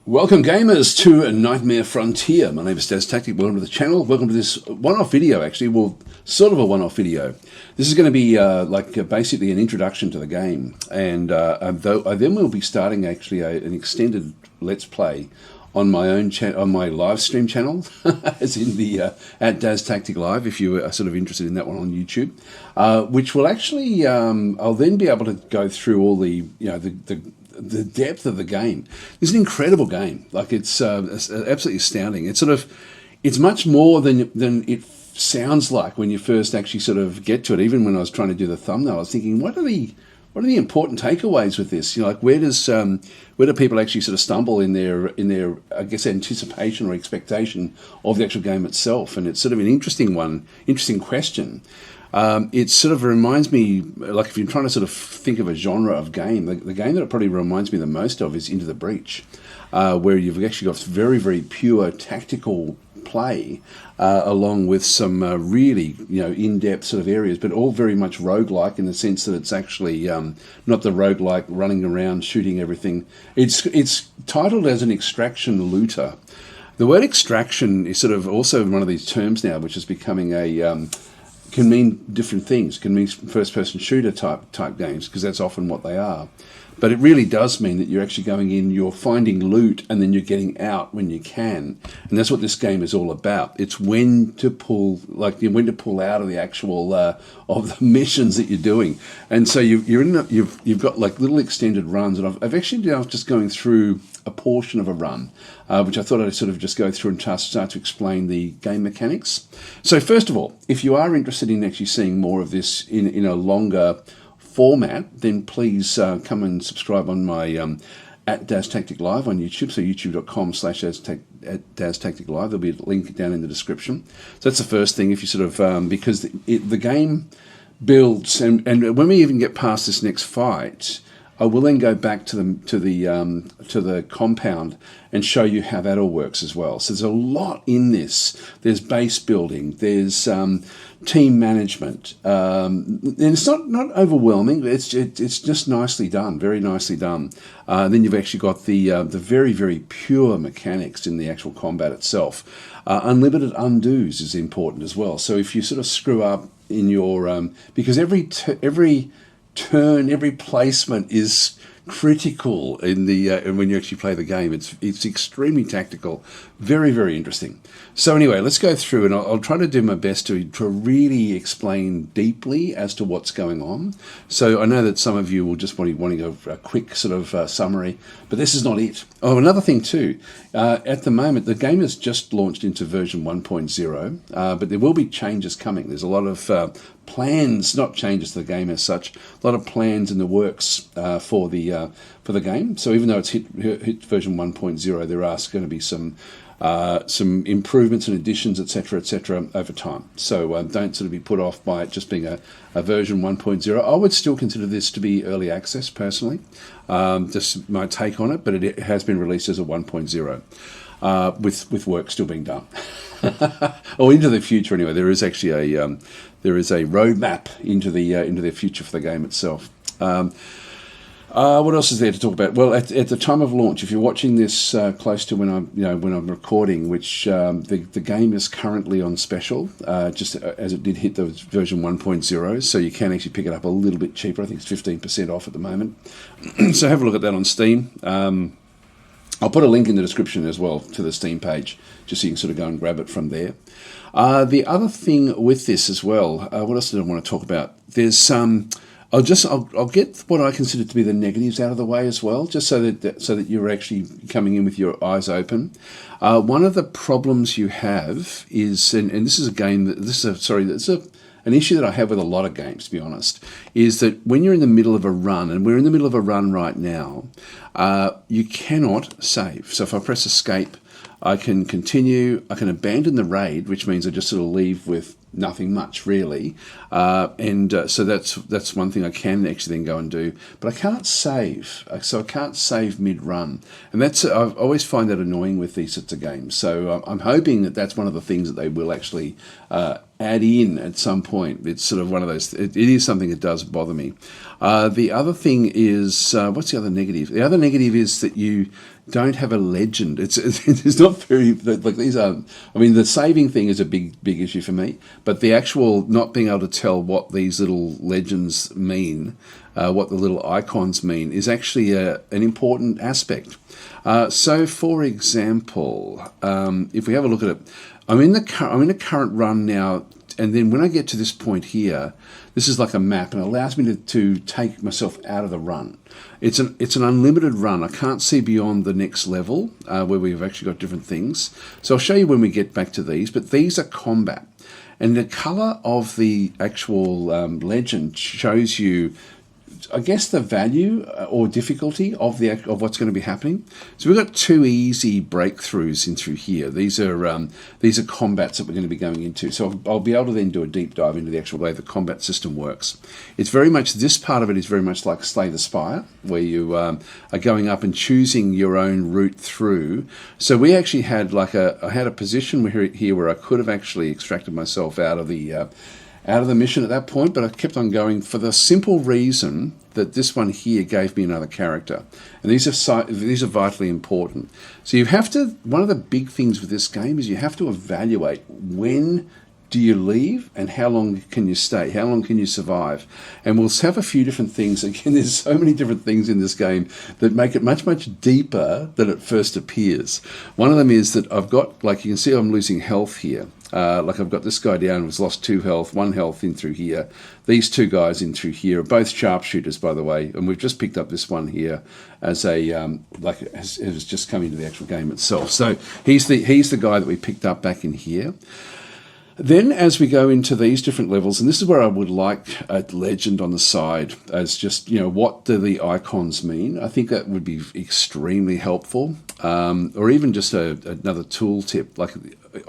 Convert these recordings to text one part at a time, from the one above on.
Welcome gamers to Nightmare Frontier. My name is DazTactic. Welcome to the channel. Welcome to this one-off video, actually. Well, sort of a one-off video. This is going to be basically an introduction to the game. And then we'll be starting actually an extended Let's Play on my own on my live stream channel, as in the at DazTactic Live, if you are sort of interested in that one on YouTube, which will actually I'll then be able to go through all the the depth of the game. It's an incredible game. Like it's absolutely astounding. It's much more than it sounds like when you first actually sort of get to it. Even when I was trying to do the thumbnail, I was thinking, what are the important takeaways with this? Like where do people actually sort of stumble in their I guess anticipation or expectation of the actual game itself? And it's sort of an interesting question. It sort of reminds me, like if you're trying to sort of think of a genre of game, the game that it probably reminds me the most of is Into the Breach, where you've actually got very, very pure tactical play, along with some really in-depth sort of areas, but all very much roguelike in the sense that it's actually not the roguelike running around shooting everything. It's titled as an extraction looter. The word extraction is sort of also one of these terms now, which is becoming can mean different things. It can mean first-person shooter type games, because that's often what they are. But it really does mean that you're actually going in, you're finding loot, and then you're getting out when you can. And that's what this game is all about. It's when to pull out of the actual of the missions that you're doing. And so you've got like little extended runs, and I've actually now just going through a portion of a run, which I thought I'd sort of just go through and start to explain the game mechanics. So first of all, if you are interested in actually seeing more of this in a longer format, then please come and subscribe on my at DazTactic Live on YouTube, so youtube.com/DazTactic Live. There'll be a link down in the description. So that's the first thing. If you sort of because the game builds, and when we even get past this next fight, I will then go back to the compound and show you how that all works as well. So there's a lot in this. There's base building. There's team management, and it's not overwhelming. It's just nicely done, very nicely done. Then you've actually got the very, very pure mechanics in the actual combat itself. Unlimited undos is important as well. So if you sort of screw up in your because every turn, every placement is critical in the when you actually play the game. It's extremely tactical, very, very interesting. So anyway, let's go through, and I'll try to do my best to really explain deeply as to what's going on. So I know that some of you will just want a quick sort of summary, but this is not it. Oh, another thing too, at the moment the game has just launched into version 1.0, but there will be changes coming. There's a lot of plans, not changes to the game as such, a lot of plans in the works for the game. So even though it's hit version 1.0, there are going to be some improvements and additions, etc., over time. So don't sort of be put off by it just being a version 1.0. I would still consider this to be early access personally, just my take on it, but it has been released as a 1.0 with work still being done. Or into the future anyway. There is actually a roadmap into the future for the game itself. What else is there to talk about? Well, at the time of launch, if you're watching this close to when I'm recording, which the game is currently on special, just as it did hit the version 1.0, so you can actually pick it up a little bit cheaper. I think it's 15% off at the moment. So have a look at that on Steam. I'll put a link in the description as well to the Steam page, just so you can sort of go and grab it from there. The other thing with this as well, what else did I want to talk about? There's I'll get what I consider to be the negatives out of the way as well, just so that you're actually coming in with your eyes open. One of the problems you have is, and this is an issue that I have with a lot of games, to be honest, is that when you're in the middle of a run, and we're in the middle of a run right now, you cannot save. So if I press escape, I can continue, I can abandon the raid, which means I just sort of leave with nothing much really, so that's one thing I can actually then go and do, but I can't save, so I can't save mid-run, and I always find that annoying with these sorts of games. So I'm hoping that that's one of the things that they will actually add in at some point. It's sort of one of those, it is something that does bother me. The other thing is, what's the other negative? The other negative is that you don't have a legend. It's not very, like these are, I mean, the saving thing is a big issue for me, but the actual not being able to tell what these little legends mean, what the little icons mean, is actually an important aspect. So, for example, if we have a look at it, I'm in the current run now, and then when I get to this point here, this is like a map, and it allows me to take myself out of the run. It's an unlimited run. I can't see beyond the next level where we've actually got different things. So I'll show you when we get back to these, but these are combat. And the colour of the actual legend shows you, I guess, the value or difficulty of what's going to be happening. So we've got two easy breakthroughs in through here. These are combats that we're going to be going into. So I'll be able to then do a deep dive into the actual way the combat system works. It's very much, this part of it is very much like Slay the Spire, where you are going up and choosing your own route through. So we actually had I had a position here where I could have actually extracted myself out of the mission at that point, but I kept on going for the simple reason that this one here gave me another character. And these are vitally important. So you have to, one of the big things with this game is you have to evaluate when do you leave and how long can you stay? How long can you survive? And we'll have a few different things. Again, there's so many different things in this game that make it much, much deeper than it first appears. One of them is that I've got, like you can see, I'm losing health here. Like I've got this guy down who's lost 2 health, 1 health in through here. These 2 guys in through here are both sharpshooters, by the way, and we've just picked up this one here as a has just come into the actual game itself. So he's the guy that we picked up back in here. Then as we go into these different levels, and this is where I would like a legend on the side as just, what do the icons mean? I think that would be extremely helpful. Or even just another tool tip, like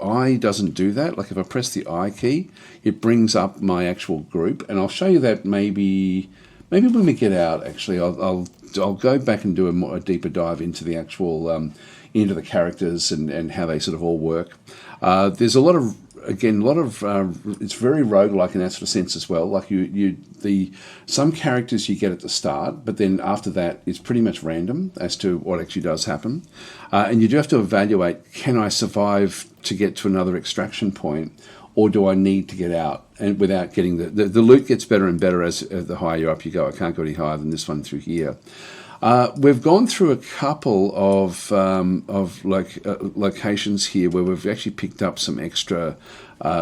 I doesn't do that. Like if I press the I key, it brings up my actual group, and I'll show you that maybe when we get out. Actually, I'll go back and do a deeper dive into the actual into the characters and how they sort of all work. There's a lot of it's very roguelike in that sort of sense as well. Like some characters you get at the start, but then after that it's pretty much random as to what actually does happen. And you do have to evaluate, can I survive to get to another extraction point, or do I need to get out? And without getting the loot gets better and better as the higher up you go. I can't go any higher than this one through here. We've gone through a couple of locations here where we've actually picked up some extra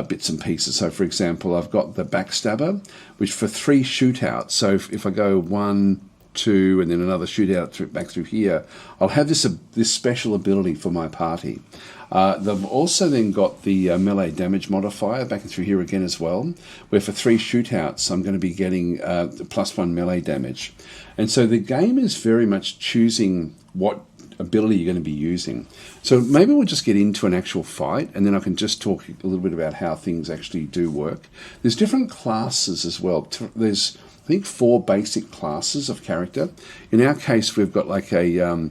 bits and pieces. So, for example, I've got the Backstabber, which for 3 shootouts. So if I go 1, 2, and then another shootout back through here, I'll have this special ability for my party. They've also then got the melee damage modifier back through here again as well, where for 3 shootouts I'm going to be getting +1 melee damage. And so the game is very much choosing what ability you're going to be using. So maybe we'll just get into an actual fight, and then I can just talk a little bit about how things actually do work. There's different classes as well. There's, I think, 4 basic classes of character. In our case, we've got like a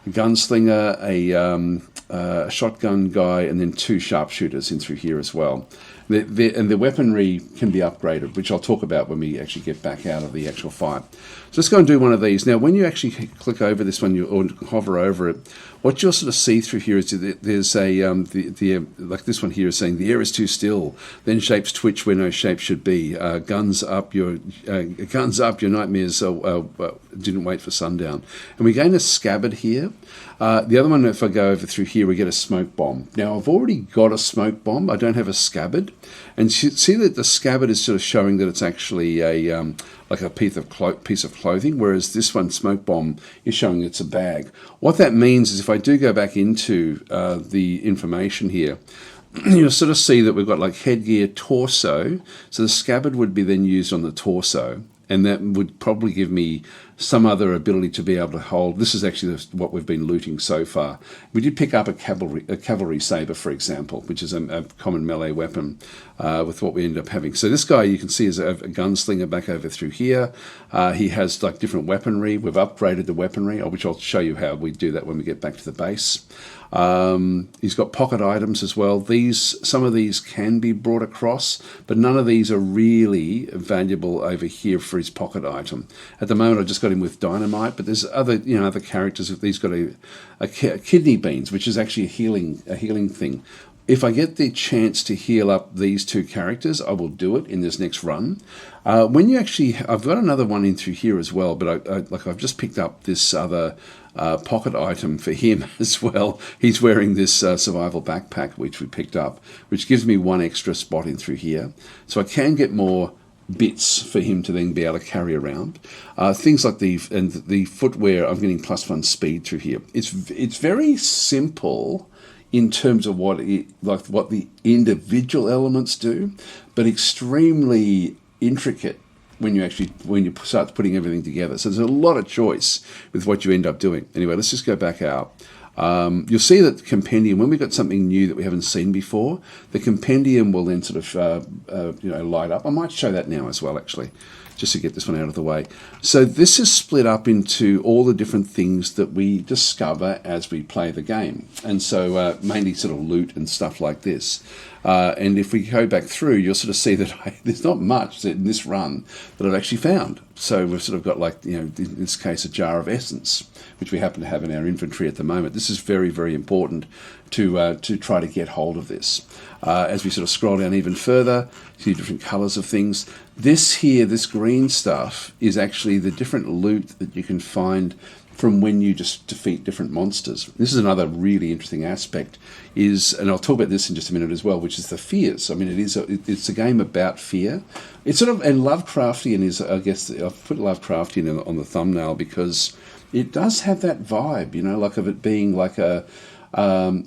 gunslinger, a shotgun guy, and then 2 sharpshooters in through here as well. And the weaponry can be upgraded, which I'll talk about when we actually get back out of the actual fight. So let's go and do one of these. Now, when you actually click over this one, or hover over it, what you'll sort of see through here is that there's like this one here is saying, the air is too still, then shapes twitch where no shape should be. Guns up, your nightmares didn't wait for sundown. And we gain a scabbard here. The other one, if I go over through here, we get a smoke bomb. Now, I've already got a smoke bomb. I don't have a scabbard. And see that the scabbard is sort of showing that it's actually like a piece of clothing, whereas this one, smoke bomb, is showing it's a bag. What that means is if I do go back into the information here, you'll sort of see that we've got like headgear, torso. So the scabbard would be then used on the torso, and that would probably give me some other ability to be able to hold. This is actually what we've been looting so far. We did pick up a cavalry saber, for example, which is a common melee weapon with what we end up having. So this guy you can see is a gunslinger back over through here. He has like different weaponry. We've upgraded the weaponry, which I'll show you how we do that when we get back to the base. He's got pocket items as well. Some of these can be brought across, but none of these are really valuable over here for his pocket item. At the moment, I just got him with dynamite, but there's other characters. He's got a kidney beans, which is actually a healing thing. If I get the chance to heal up these two characters, I will do it in this next run. I've got another one in through here as well, but I've just picked up this other pocket item for him as well. He's wearing this survival backpack, which we picked up, which gives me one extra spot in through here. So I can get more bits for him to then be able to carry around. Things like the footwear, I'm getting +1 speed through here. It's very simple in terms of what the individual elements do, but extremely intricate when you start putting everything together. So there's a lot of choice with what you end up doing. Anyway, let's just go back out. You'll see that the compendium, when we've got something new that we haven't seen before, the compendium will then sort of light up. I might show that now as well, actually, just to get this one out of the way. So this is split up into all the different things that we discover as we play the game. And so mainly sort of loot and stuff like this. And if we go back through, you'll sort of see that there's not much in this run that I've actually found. So we've sort of got in this case, a jar of essence, which we happen to have in our inventory at the moment. This is very, very important to try to get hold of this. As we sort of scroll down even further, see different colours of things. This green stuff, is actually the different loot that you can find from when you just defeat different monsters. This is another really interesting aspect, and I'll talk about this in just a minute as well, which is the fears. I mean, it's a game about fear. It's sort of, and Lovecraftian is, I guess, I've put Lovecraftian on the thumbnail because it does have that vibe, like of it being like an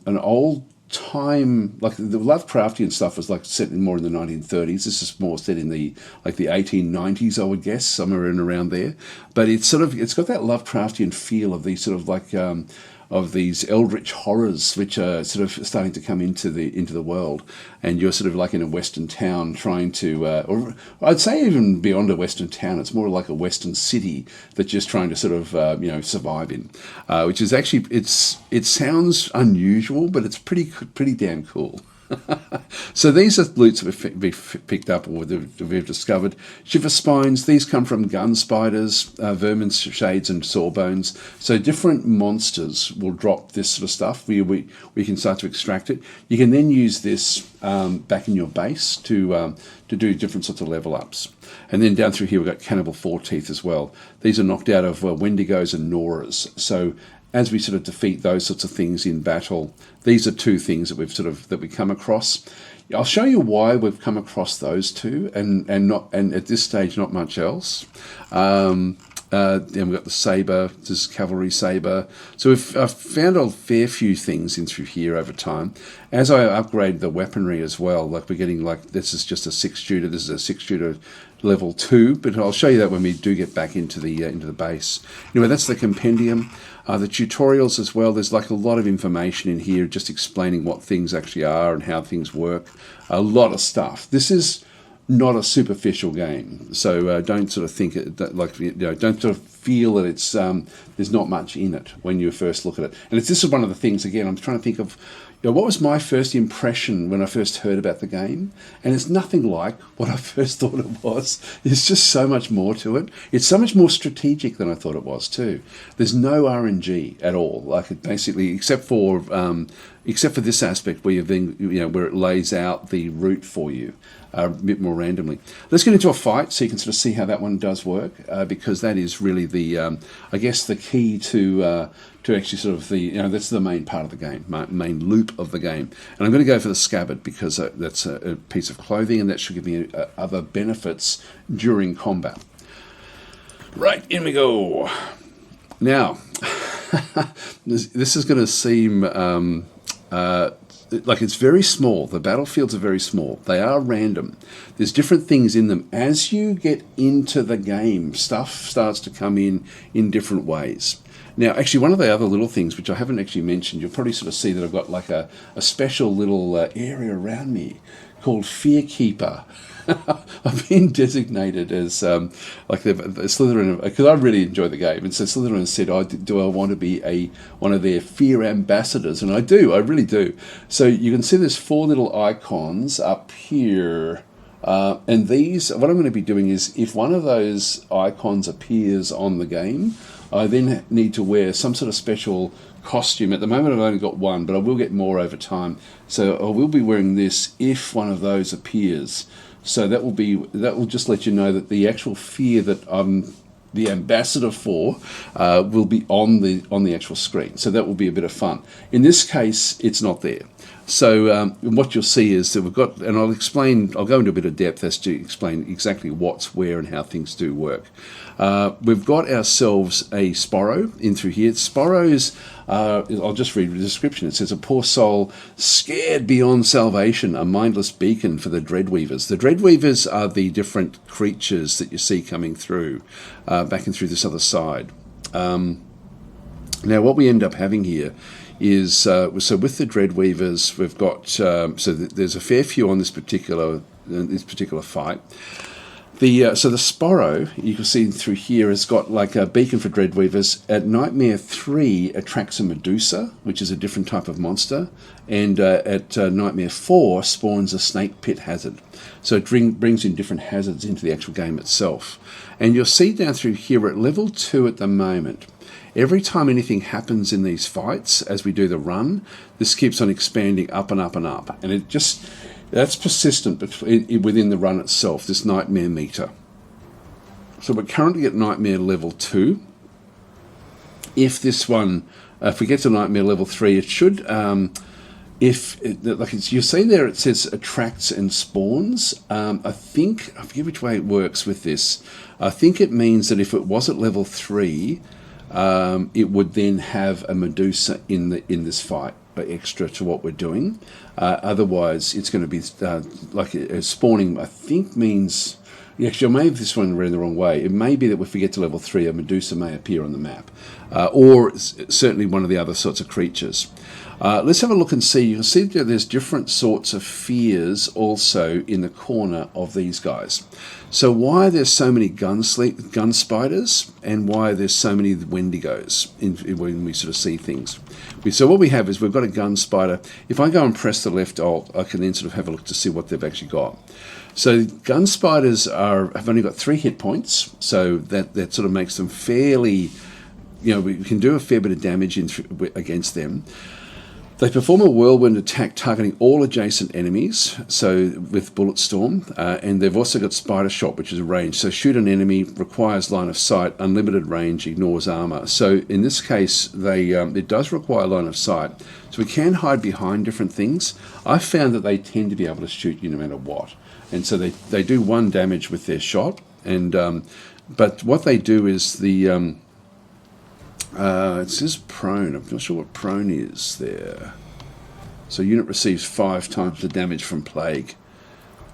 old time, like the Lovecraftian stuff was like set in more in the 1930s. This is more set in the 1890s, I would guess, somewhere in around there. But it's got that Lovecraftian feel of these sort of of these eldritch horrors which are sort of starting to come into the world, and you're sort of like in a western town trying to, or I'd say even beyond a western town, it's more like a western city that you're trying to sort of survive in, which is actually it sounds unusual, but it's pretty damn cool. So these are loots that we've picked up or that we've discovered. Shiver spines, these come from gun spiders, vermin shades and sawbones. So different monsters will drop this sort of stuff. We can start to extract it. You can then use this back in your base to do different sorts of level ups. And then down through here we've got cannibal foreteeth as well. These are knocked out of Wendigos and Noras. So as we sort of defeat those sorts of things in battle, these are two things that we come across. I'll show you why we've come across those two, and at this stage not much else. Then we've got the saber, this cavalry saber. So I've found a fair few things in through here over time. As I upgrade the weaponry as well, like we're getting this is just a 6-shooter. This is a 6-shooter level 2, but I'll show you that when we do get back into the base. Anyway, that's the compendium. The tutorials as well, there's like a lot of information in here just explaining what things actually are and how things work. A lot of stuff. This is not a superficial game, so don't sort of think don't sort of feel that it's there's not much in it when you first look at it. And this is one of the things, again, I'm trying to think of what was my first impression when I first heard about the game, and it's nothing like what I first thought it was. There's just so much more to it. It's so much more strategic than I thought it was too. There's no RNG at all, like it basically, except for this aspect where where it lays out the route for you a bit more randomly. Let's get into a fight so you can sort of see how that one does work, because that is really the I guess the key to actually sort of that's the main part of the game, main loop of the game. And I'm going to go for the scabbard because that's a piece of clothing, and that should give me other benefits during combat. Right, in we go. Now, this is going to seem like it's very small. The battlefields are very small. They are random. There's different things in them. As you get into the game, stuff starts to come in different ways. Now, actually, one of the other little things, which I haven't actually mentioned, you'll probably sort of see that I've got like a special little area around me called Fear Keeper. I've been designated as like the Slytherin, because I really enjoy the game, and so Slytherin said, do I want to be one of their fear ambassadors? And I do, I really do. So you can see there's 4 little icons up here, and these, what I'm going to be doing is, if one of those icons appears on the game, I then need to wear some sort of special costume. At the moment I've only got one, but I will get more over time. So I will be wearing this if one of those appears. So that will just let you know that the actual fear that I'm the ambassador for will be on the actual screen. So that will be a bit of fun. In this case, it's not there. So what you'll see is that we've got, and I'll go into a bit of depth as to explain exactly what's where and how things do work. We've got ourselves a Sporro in through here. Sporros, I'll just read the description. It says, a poor soul scared beyond salvation, a mindless beacon for the Dreadweavers. The Dreadweavers are the different creatures that you see coming through, back and through this other side. Now what we end up having here is, so with the Dreadweavers, we've got, there's a fair few on this particular fight. So the Sporro, you can see through here, has got like a beacon for Dreadweavers. At Nightmare 3 attracts a Medusa, which is a different type of monster, and at Nightmare 4 spawns a Snake Pit hazard. So it brings in different hazards into the actual game itself. And you'll see down through here at level 2 at the moment, every time anything happens in these fights, as we do the run, this keeps on expanding up and up and up. And that's persistent within the run itself, this Nightmare meter. So we're currently at Nightmare level 2. If we get to Nightmare level 3, it should, you'll see there it says attracts and spawns. I forget which way it works with this. I think it means that if it was at level 3, it would then have a Medusa in this fight, extra to what we're doing. Otherwise, it's going to be spawning. I think means. Actually, I may have this one read the wrong way. It may be that if we get to level 3, a Medusa may appear on the map, or certainly one of the other sorts of creatures. Let's have a look and see. You can see that there's different sorts of fears also in the corner of these guys. So why there's so many gun spiders, and why there's so many Wendigos when we sort of see things. So what we have is we've got a gun spider. If I go and press the left alt, I can then sort of have a look to see what they've actually got. So gun spiders have only got 3 hit points, so that sort of makes them fairly, we can do a fair bit of damage against them. They perform a whirlwind attack targeting all adjacent enemies, so with Bullet Storm, and they've also got Spider Shot, which is a range. So shoot an enemy, requires line of sight, unlimited range, ignores armor. So in this case, it does require line of sight. So we can hide behind different things. I've found that they tend to be able to shoot you no matter what. And so they do 1 damage with their shot, and but what they do is it says prone. I'm not sure what prone is there. So unit receives 5 times the damage from plague.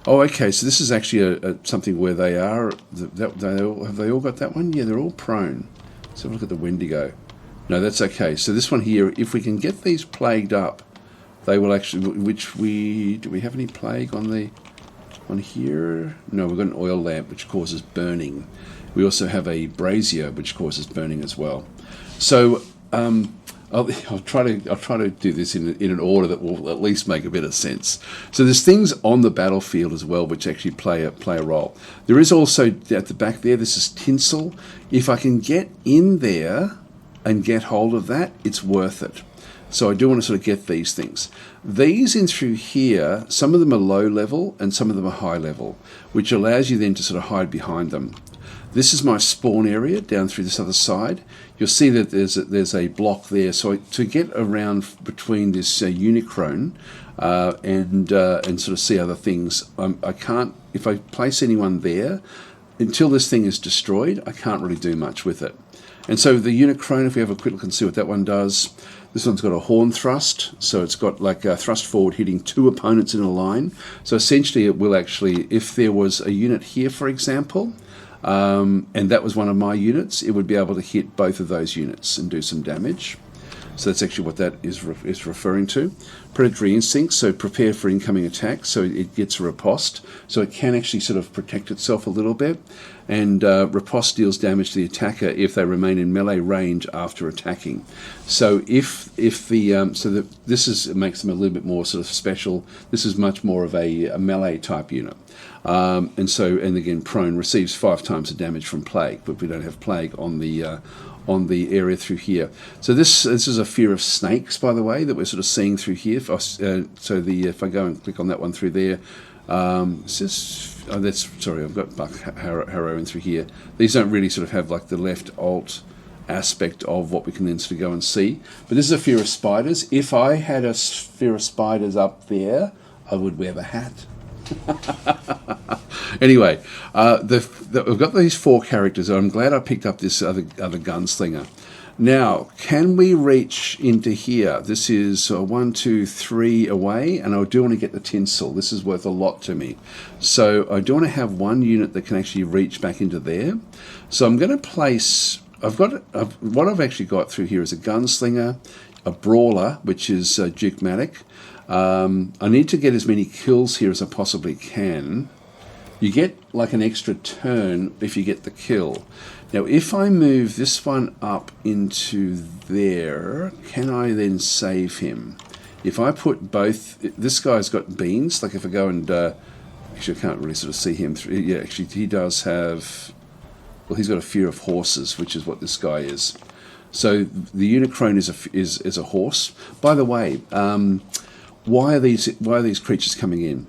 Oh, okay. So this is actually something where they are. Have they all got that one? Yeah, they're all prone. Let's have a look at the Wendigo. No, that's okay. So this one here, if we can get these plagued up, they will actually. Do we have any plague on here? No, we've got an oil lamp which causes burning. We also have a brazier which causes burning as well. So I'll try to do this in an order that will at least make a bit of sense. So there's things on the battlefield as well which actually play a role. There is also at the back there. This is tinsel. If I can get in there and get hold of that, it's worth it. So I do want to sort of get these things. These in through here, some of them are low level and some of them are high level, which allows you then to sort of hide behind them. This is my spawn area down through this other side. You'll see that there's a block there. So to get around between this Unicron and sort of see other things, I can't. If I place anyone there, until this thing is destroyed, I can't really do much with it. And so the Unicron, if we have a quick look and see what that one does, this one's got a horn thrust, so it's got like a thrust forward hitting 2 opponents in a line. So essentially it will actually, if there was a unit here, for example, and that was one of my units, it would be able to hit both of those units and do some damage. So that's actually what that is referring to. Predatory instinct, so prepare for incoming attack, so it gets a riposte. So it can actually sort of protect itself a little bit. And riposte deals damage to the attacker if they remain in melee range after attacking. So if the this makes them a little bit more sort of special. This is much more of a melee type unit. And again, prone receives 5 times the damage from plague, but we don't have plague on the area through here. So this is a fear of snakes, by the way, that we're sort of seeing through here. If I go and click on that one through there, I've got Buck Harrow in through here. These don't really sort of have like the left alt aspect of what we can then sort of go and see. But this is a fear of spiders. If I had a fear of spiders up there, I would wear the hat. Anyway, we've got these 4 characters. I'm glad I picked up this other gunslinger. Now, can we reach into here? This is 1, 2, 3 away, and I do want to get the tinsel. This is worth a lot to me. So I do want to have one unit that can actually reach back into there. So I'm going to place... what I've actually got through here is a gunslinger, a brawler, which is Duke-matic. I need to get as many kills here as I possibly can. You get like an extra turn if you get the kill. Now, if I move this one up into there, can I then save him? If I put both... This guy's got beans. Like if I go and... actually, I can't really sort of see him through... Yeah, actually, he does have... Well, he's got a fear of horses, which is what this guy is. So the Unicron is a horse. By the way, why are these creatures coming in?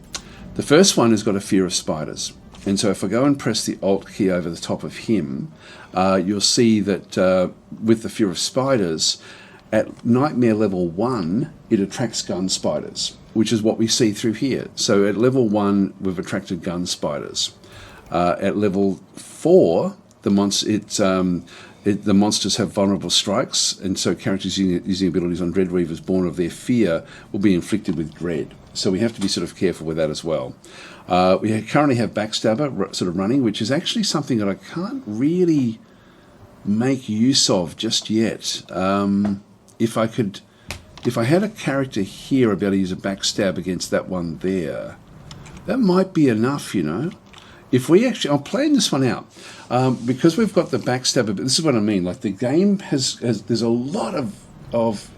The first one has got a fear of spiders. And so if I go and press the Alt key over the top of him, you'll see that with the fear of spiders, at Nightmare level 1, it attracts gun spiders, which is what we see through here. So at level 1, we've attracted gun spiders. At level 4, the monsters have vulnerable strikes, and so characters using abilities on Dread Reavers born of their fear will be inflicted with dread. So we have to be sort of careful with that as well. We currently have Backstabber sort of running, which is actually something that I can't really make use of just yet. If I had a character here, I'd be able to use a backstab against that one there. That might be enough, you know. If we actually, I'm playing this one out because we've got the backstabber. But this is what I mean. Like the game has there's a lot of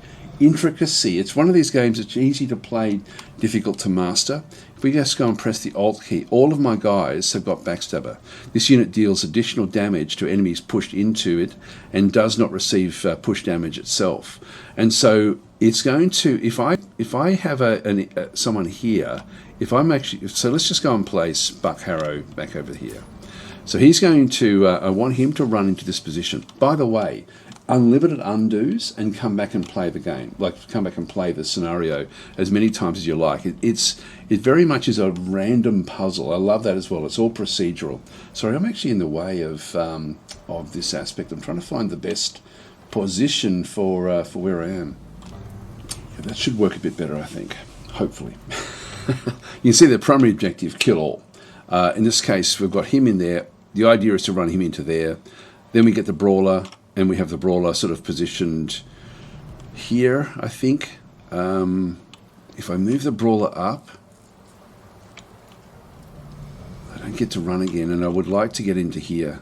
intricacy. It's one of these games that's easy to play, difficult to master. If we just go and press the Alt key, all of my guys have got Backstabber. This unit deals additional damage to enemies pushed into it and does not receive push damage itself. And so it's going to, if I have someone here, if I'm actually, so let's just go and place Buck Harrow back over here. So he's going to, I want him to run into this position. By the way, unlimited undos and come back and play the game, like come back and play the scenario as many times as you like. It very much is a random puzzle. I love that as well. It's all procedural. Sorry, I'm actually in the way of this aspect. I'm trying to find the best position for where I am. Yeah, that should work a bit better, I think. Hopefully. You can see the primary objective, kill all. In this case, we've got him in there. The idea is to run him into there. Then we get the brawler. And we have the brawler sort of positioned here, I think. If I move the brawler up, I don't get to run again, and I would like to get into here.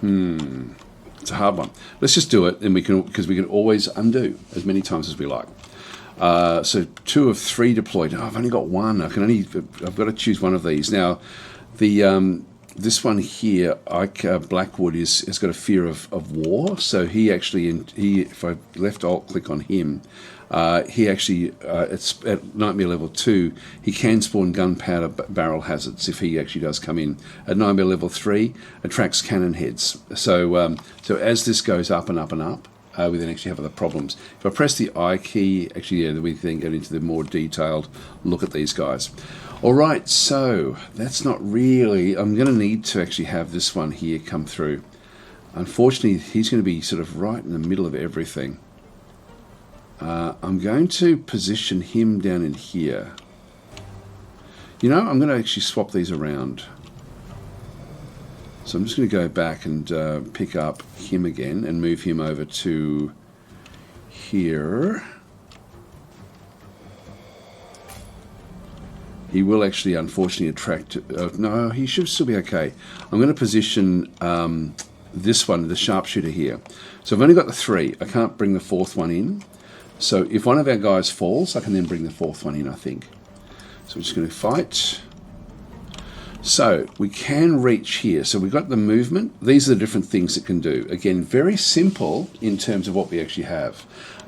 It's a hard one. Let's just do it, and because we can always undo as many times as we like. So 2 of 3 deployed. Oh, I've only got 1. I've got to choose one of these now. This one here, Blackwood, has got a fear of war. So if I left Alt click on him, he actually, it's at Nightmare level 2, he can spawn gunpowder barrel hazards if he actually does come in. At Nightmare level 3, attracts cannon heads. So as this goes up and up and up, we then actually have other problems. If I press the I key, we then get into the more detailed look at these guys. All right, so that's not really... I'm going to need to actually have this one here come through. Unfortunately, he's going to be sort of right in the middle of everything. I'm going to position him down in here. You know, I'm going to actually swap these around. So I'm just going to go back and pick up him again and move him over to here. He will actually, unfortunately, attract... no, he should still be okay. I'm going to position this one, the sharpshooter here. So I've only got the 3. I can't bring the 4th one in. So if one of our guys falls, I can then bring the 4th one in, I think. So we're just going to fight. So we can reach here. So we've got the movement. These are the different things it can do. Again, very simple in terms of what we actually have.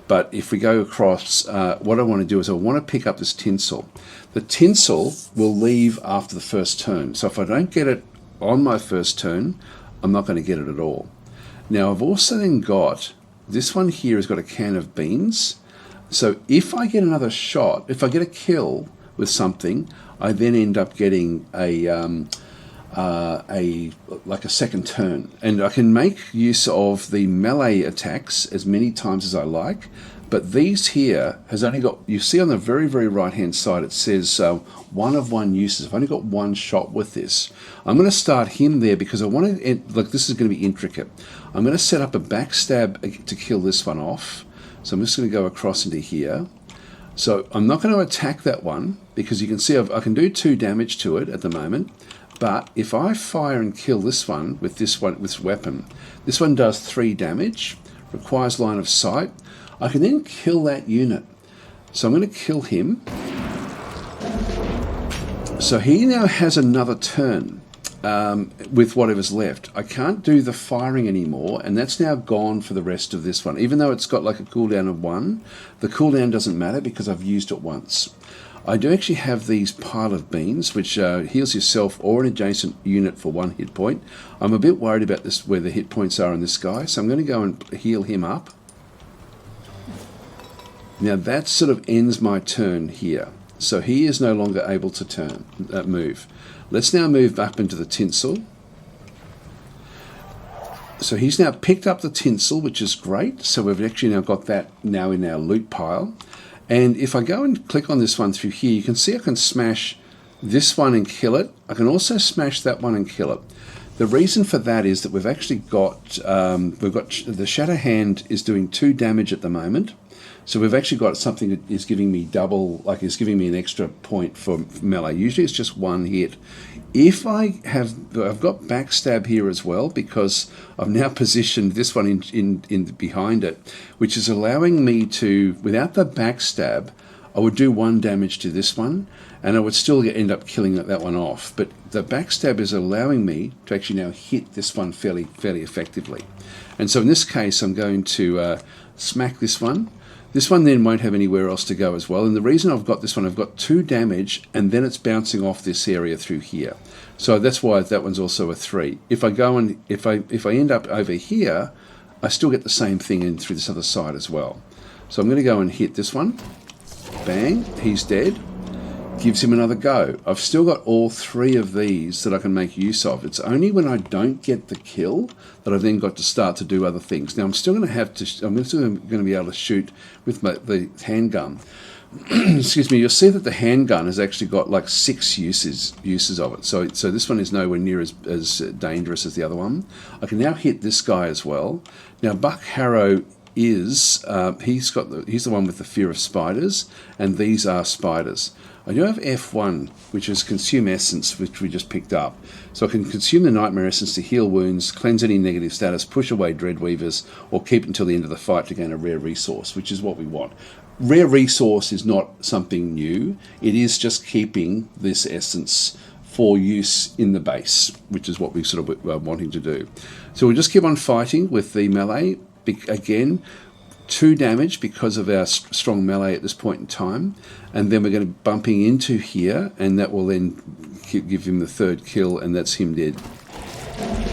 But if we go across, what I want to do is I want to pick up this tinsel. The tinsel will leave after the first turn. So if I don't get it on my first turn, I'm not going to get it at all. Now I've also then got, this one here has got a can of beans. So if I get another shot, if I get a kill with something, I then end up getting like a second turn, and I can make use of the melee attacks as many times as I like. But these here has only got, you see on the very right hand side it says 1 of 1 uses. I've only got 1 shot with this. I'm going to start him there because I want to, look, this is going to be intricate. I'm going to set up a backstab to kill this one off. So I'm just going to go across into here. So I'm not going to attack that one because you can see I can do 2 damage to it at the moment. But if I fire and kill this one with this weapon, this one does 3 damage, requires line of sight. I can then kill that unit. So I'm going to kill him. So he now has another turn with whatever's left. I can't do the firing anymore, and that's now gone for the rest of this one. Even though it's got like a cooldown of 1, the cooldown doesn't matter because I've used it once. I do actually have these pile of beans, which heals yourself or an adjacent unit for 1 hit point. I'm a bit worried about this, where the hit points are on this guy, so I'm going to go and heal him up. Now that sort of ends my turn here. So he is no longer able to move. Let's now move up into the tinsel. So he's now picked up the tinsel, which is great. So we've actually now got that now in our loot pile. And if I go and click on this one through here, you can see I can smash this one and kill it. I can also smash that one and kill it. The reason for that is that we've actually got, the Shadow Hand is doing 2 damage at the moment. So we've actually got something that is giving me double, like is giving me an extra point for melee. Usually it's just 1 hit. If I've got backstab here as well, because I've now positioned this one in behind it, which is allowing me to, without the backstab, I would do 1 damage to this one, and I would still end up killing that one off. But the backstab is allowing me to actually now hit this one fairly effectively. And so in this case, I'm going to smack this one. This one then won't have anywhere else to go as well. And the reason I've got this one, I've got 2 damage, and then it's bouncing off this area through here. So that's why that one's also a 3. If I go and if I end up over here, I still get the same thing in through this other side as well. So I'm going to go and hit this one. Bang, he's dead. Gives him another go. I've still got all 3 of these that I can make use of. It's only when I don't get the kill that I've then got to start to do other things. Now I'm still going to have to, I'm still going to be able to shoot with the handgun. Excuse me, you'll see that the handgun has actually got like 6 uses of it. So this one is nowhere near as dangerous as the other one. I can now hit this guy as well. Now Buck Harrow is, he's the one with the fear of spiders, and these are spiders. I do have F1, which is Consume Essence, which we just picked up. So I can consume the Nightmare Essence to heal wounds, cleanse any negative status, push away Dreadweavers, or keep until the end of the fight to gain a rare resource, which is what we want. Rare resource is not something new. It is just keeping this essence for use in the base, which is what we sort of wanting to do. So we'll just keep on fighting with the melee. Again, 2 damage because of our strong melee at this point in time, and then we're going to be bumping into here, and that will then give him the 3rd kill, and that's him dead.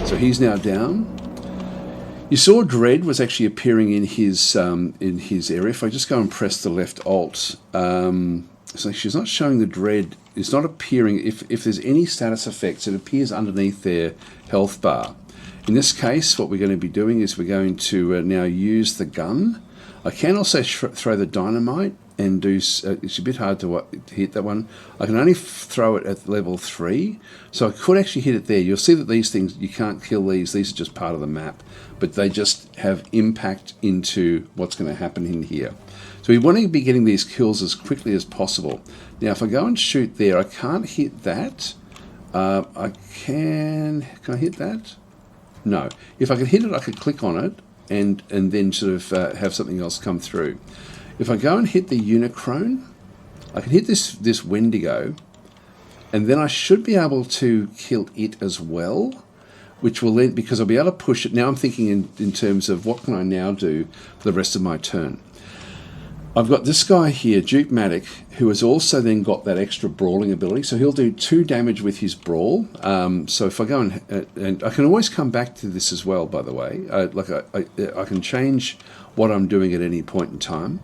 So he's now down. You saw Dread was actually appearing in his area. If I just go and press the left alt, So she's not showing the dread. It's not appearing. If there's any status effects, it appears underneath their health bar. In this case, what we're going to be doing is we're going to now use the gun. I can also throw the dynamite and do. It's a bit hard to hit that one. I can only throw it at level 3, so I could actually hit it there. You'll see that these things, you can't kill these. These are just part of the map, but they just have impact into what's going to happen in here. So we want to be getting these kills as quickly as possible. Now, if I go and shoot there, I can't hit that. Can I hit that? No. If I could hit it, I could click on it and then sort of have something else come through. If I go and hit the Unicron, I can hit this Wendigo, and then I should be able to kill it as well, which will then, because I'll be able to push it. Now I'm thinking in terms of what can I now do for the rest of my turn. I've got this guy here, Duke-Matic, who has also then got that extra brawling ability. So he'll do 2 damage with his brawl. So if I go and I can always come back to this as well, by the way. I can change what I'm doing at any point in time.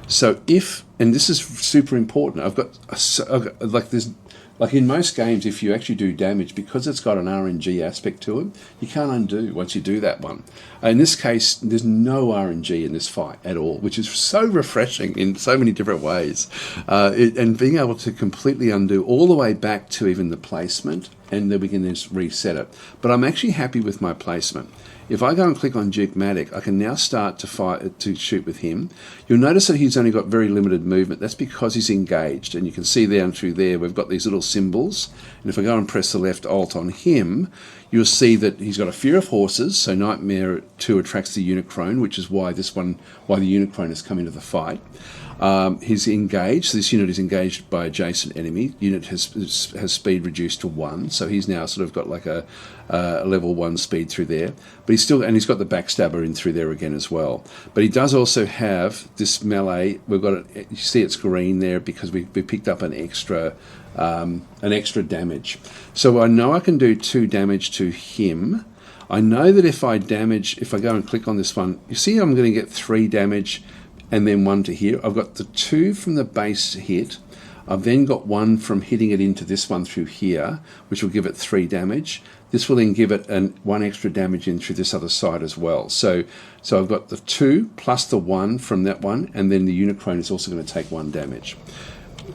So if, and this is super important, I've got like this. Like in most games, if you actually do damage, because it's got an RNG aspect to it, you can't undo once you do that one. In this case, there's no RNG in this fight at all, which is so refreshing in so many different ways. And being able to completely undo all the way back to even the placement, and then we can just reset it. But I'm actually happy with my placement. If I go and click on Duke-Matic, I can now start to shoot with him. You'll notice that he's only got very limited movement. That's because he's engaged. And you can see down through there, we've got these little symbols. And if I go and press the left alt on him, you'll see that he's got a fear of horses. So Nightmare 2 attracts the Unicron, which is why the Unicron has come into the fight. He's engaged. So this unit is engaged by adjacent enemy. Unit has speed reduced to 1, so he's now sort of got like a level 1 speed through there. But he's got the backstabber in through there again as well. But he does also have this melee. We've got it. You see it's green there because we picked up an extra damage. So I know I can do 2 damage to him. I know that if I go and click on this one, you see I'm going to get 3 damage. And then 1 to here. I've got the 2 from the base hit. I've then got 1 from hitting it into this one through here, which will give it 3 damage. This will then give it 1 extra damage in through this other side as well. So I've got the 2 plus the 1 from that one, and then the Unicron is also going to take 1 damage.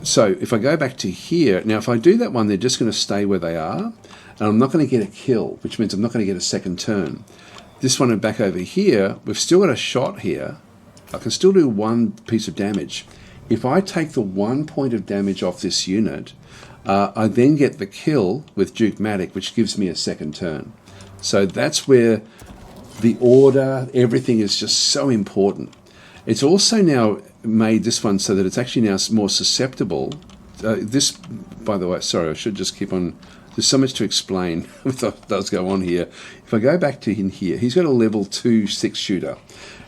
So if I go back to here, now if I do that one, they're just going to stay where they are, and I'm not going to get a kill, which means I'm not going to get a second turn. This one and back over here, we've still got a shot here. I can still do 1 piece of damage. If I take the 1 point of damage off this unit, I then get the kill with Duke-Matic, which gives me a second turn. So that's where the order, everything is just so important. It's also now made this one so that it's actually now more susceptible. This, by the way, sorry, I should just keep on. There's so much to explain what does go on here. If I go back to in here, he's got a level 2 6-shooter.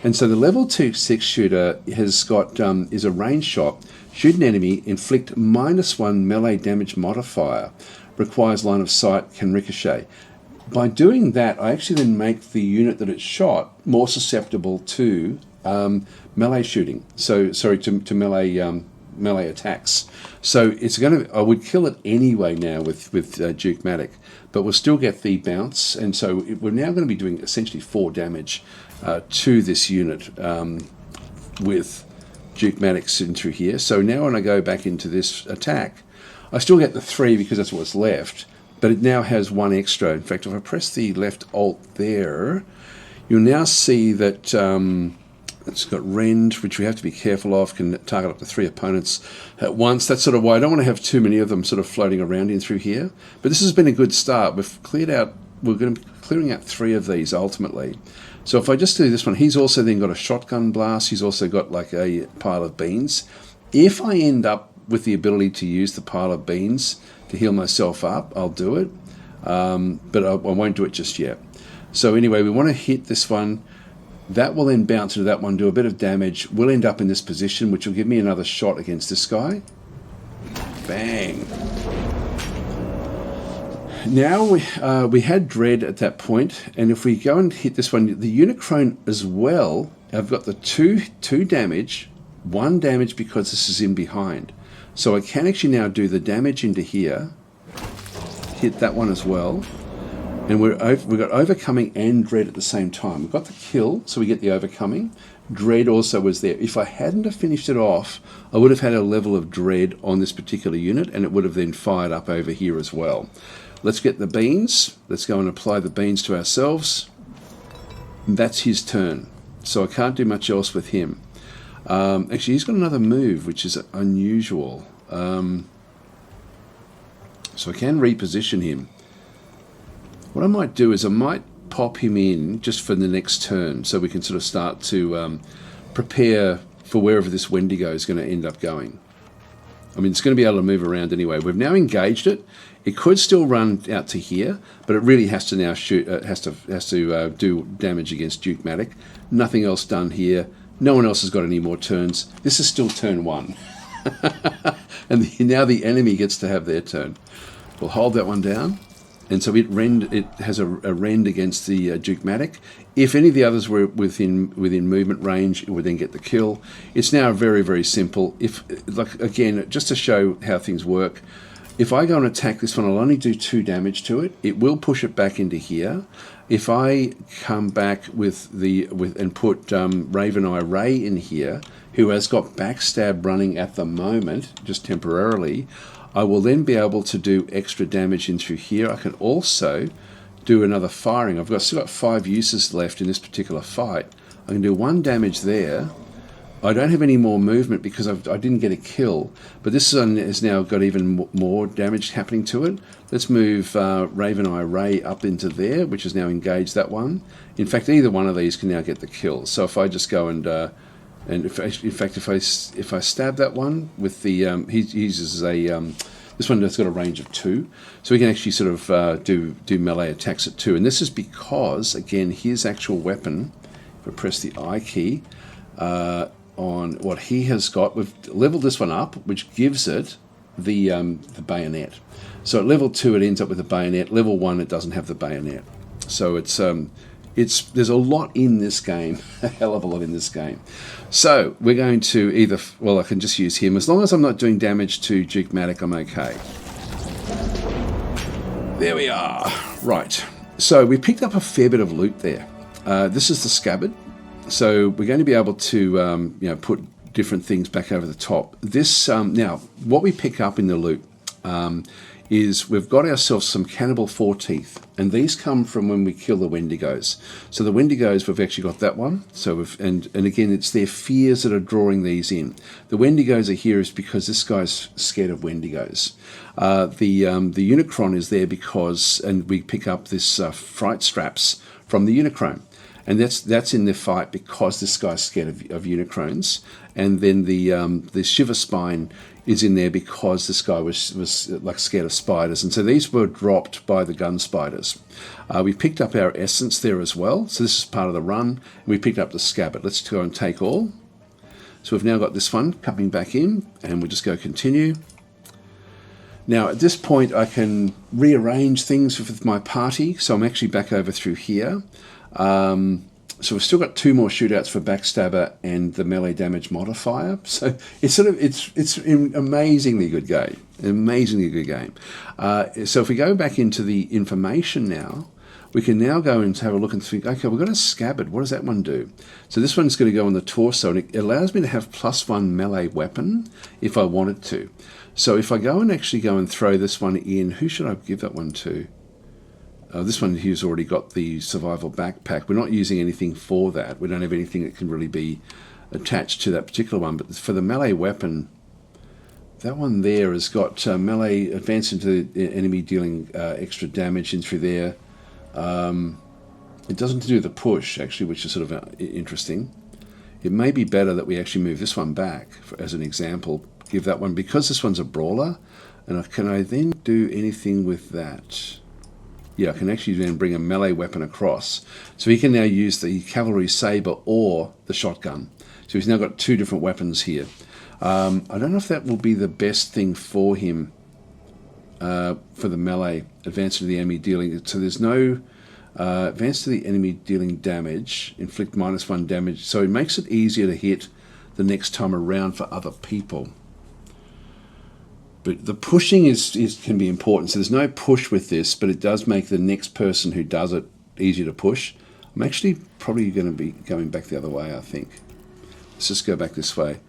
And so the level 2 6-shooter has got is a range shot. Shoot an enemy, inflict -1 melee damage modifier. Requires line of sight, can ricochet. By doing that, I actually then make the unit that it's shot more susceptible to melee shooting. So sorry, to melee attacks. So it's I would kill it anyway now with Duke-Matic, but we'll still get the bounce. And so we're now going to be doing essentially 4 damage to this unit with Duke-Matic in through here. So now when I go back into this attack, I still get the 3 because that's what's left, but it now has 1 extra. In fact, if I press the left alt there, you'll now see that it's got rend, which we have to be careful of, can target up to 3 opponents at once. That's sort of why I don't want to have too many of them sort of floating around in through here. But this has been a good start. We're going to be clearing out 3 of these ultimately. So if I just do this one, he's also then got a shotgun blast. He's also got like a pile of beans. If I end up with the ability to use the pile of beans to heal myself up, I'll do it. But I won't do it just yet. So anyway, we want to hit this one. That will then bounce into that one, do a bit of damage. We'll end up in this position, which will give me another shot against this guy. Bang. Now we had Dread at that point, and if we go and hit this one, the Unicron as well, I've got the 2 damage, 1 damage because this is in behind. So I can actually now do the damage into here, hit that one as well, and we've got overcoming and dread at the same time. We've got the kill, so we get the overcoming. Dread also was there. If I hadn't have finished it off, I would have had a level of dread on this particular unit, and it would have then fired up over here as well. Let's get the beans. Let's go and apply the beans to ourselves. And that's his turn. So I can't do much else with him. Actually, he's got another move, which is unusual. So I can reposition him. What I might do is I might pop him in just for the next turn, so we can sort of start to prepare for wherever this Wendigo is going to end up going. I mean, it's going to be able to move around anyway. We've now engaged it. It could still run out to here, but it really has to now shoot. Has to do damage against Duke-Matic. Nothing else done here. No one else has got any more turns. This is still turn 1, and now the enemy gets to have their turn. We'll hold that one down. And so it has a rend against the Duke-Matic. If any of the others were within movement range, it would then get the kill. It's now very, very simple. Again, just to show how things work, if I go and attack this one, I'll only do 2 damage to it. It will push it back into here. If I come back and put Raven Eye Ray in here, who has got backstab running at the moment, just temporarily, I will then be able to do extra damage in through here. I can also do another firing. I've still got 5 uses left in this particular fight. I can do 1 damage there. I don't have any more movement because I didn't get a kill, but this one has now got even more damage happening to it. Let's move Raven Eye Ray up into there, which has now engaged that one. In fact, either one of these can now get the kill. So if I just go and if I stab that one with the he uses a this one has got a range of 2, so we can actually sort of do melee attacks at 2. And this is because, again, his actual weapon. If I press the I key on what he has got, we've leveled this one up, which gives it the bayonet. So at level 2, it ends up with a bayonet. Level 1, it doesn't have the bayonet. So there's a lot in this game, a hell of a lot in this game. So we're going to I can just use him. As long as I'm not doing damage to Duke-Matic, I'm okay. There we are. Right. So we picked up a fair bit of loot there. This is the scabbard. So we're going to be able to put different things back over the top. This now, what we pick up in the loot is we've got ourselves some Cannibal Foreteeth, and these come from when we kill the Wendigos. So the Wendigos, we've actually got that one. So and again, it's their fears that are drawing these in. The Wendigos are here is because this guy's scared of Wendigos. The Unicron is there because, and we pick up this fright straps from the Unicron. And that's in the fight because this guy's scared of Unicrons. And then the Shiver Spine is in there because this guy was like scared of spiders. And so these were dropped by the gun spiders. We picked up our essence there as well. So this is part of the run. We picked up the scabbard. Let's go and take all. So we've now got this one coming back in, and we'll just go continue. Now at this point I can rearrange things with my party. So I'm actually back over through here. So we've still got 2 more shootouts for Backstabber and the melee damage modifier. So it's it's an amazingly good game. An amazingly good game. So if we go back into the information now, we can now go and have a look and think, okay, we've got a scabbard. What does that one do? So this one's going to go on the torso, and it allows me to have +1 melee weapon if I wanted to. So if I go and throw this one in, who should I give that one to? This one here's already got the survival backpack. We're not using anything for that. We don't have anything that can really be attached to that particular one. But for the melee weapon, that one there has got melee advance into the enemy, dealing extra damage in through there. It doesn't do the push, actually, which is sort of interesting. It may be better that we actually move this one back, as an example. Give that one, because this one's a brawler. And can I then do anything with that? Yeah, I can actually then bring a melee weapon across. So he can now use the cavalry saber or the shotgun. So he's now got 2 different weapons here. I don't know if that will be the best thing for him for the melee. Advance to the enemy dealing. So there's no advance to the enemy dealing damage. Inflict -1 damage. So it makes it easier to hit the next time around for other people. But the pushing can be important. So there's no push with this, but it does make the next person who does it easier to push. I'm actually probably going to be going back the other way, I think. Let's just go back this way.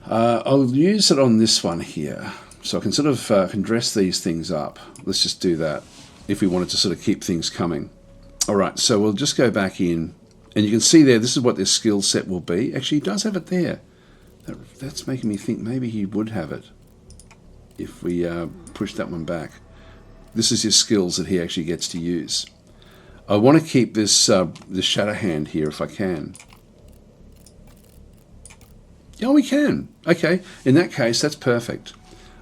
I'll use it on this one here. So I can sort of can dress these things up. Let's just do that if we wanted to sort of keep things coming. All right, so we'll just go back in. And you can see there, this is what this skill set will be. Actually, he does have it there. That's making me think maybe he would have it if we push that one back. This is his skills that he actually gets to use. I want to keep this this shadow hand here if I can. Yeah, we can. Okay, in that case, that's perfect.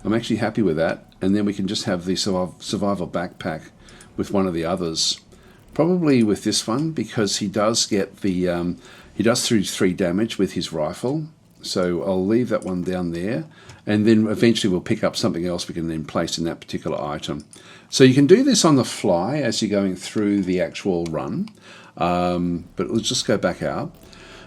I'm actually happy with that. And then we can just have the survival backpack with one of the others. Probably with this one, because he does get the he does 3 damage with his rifle. So I'll leave that one down there, and then eventually we'll pick up something else we can then place in that particular item. So you can do this on the fly as you're going through the actual run, but let's just go back out.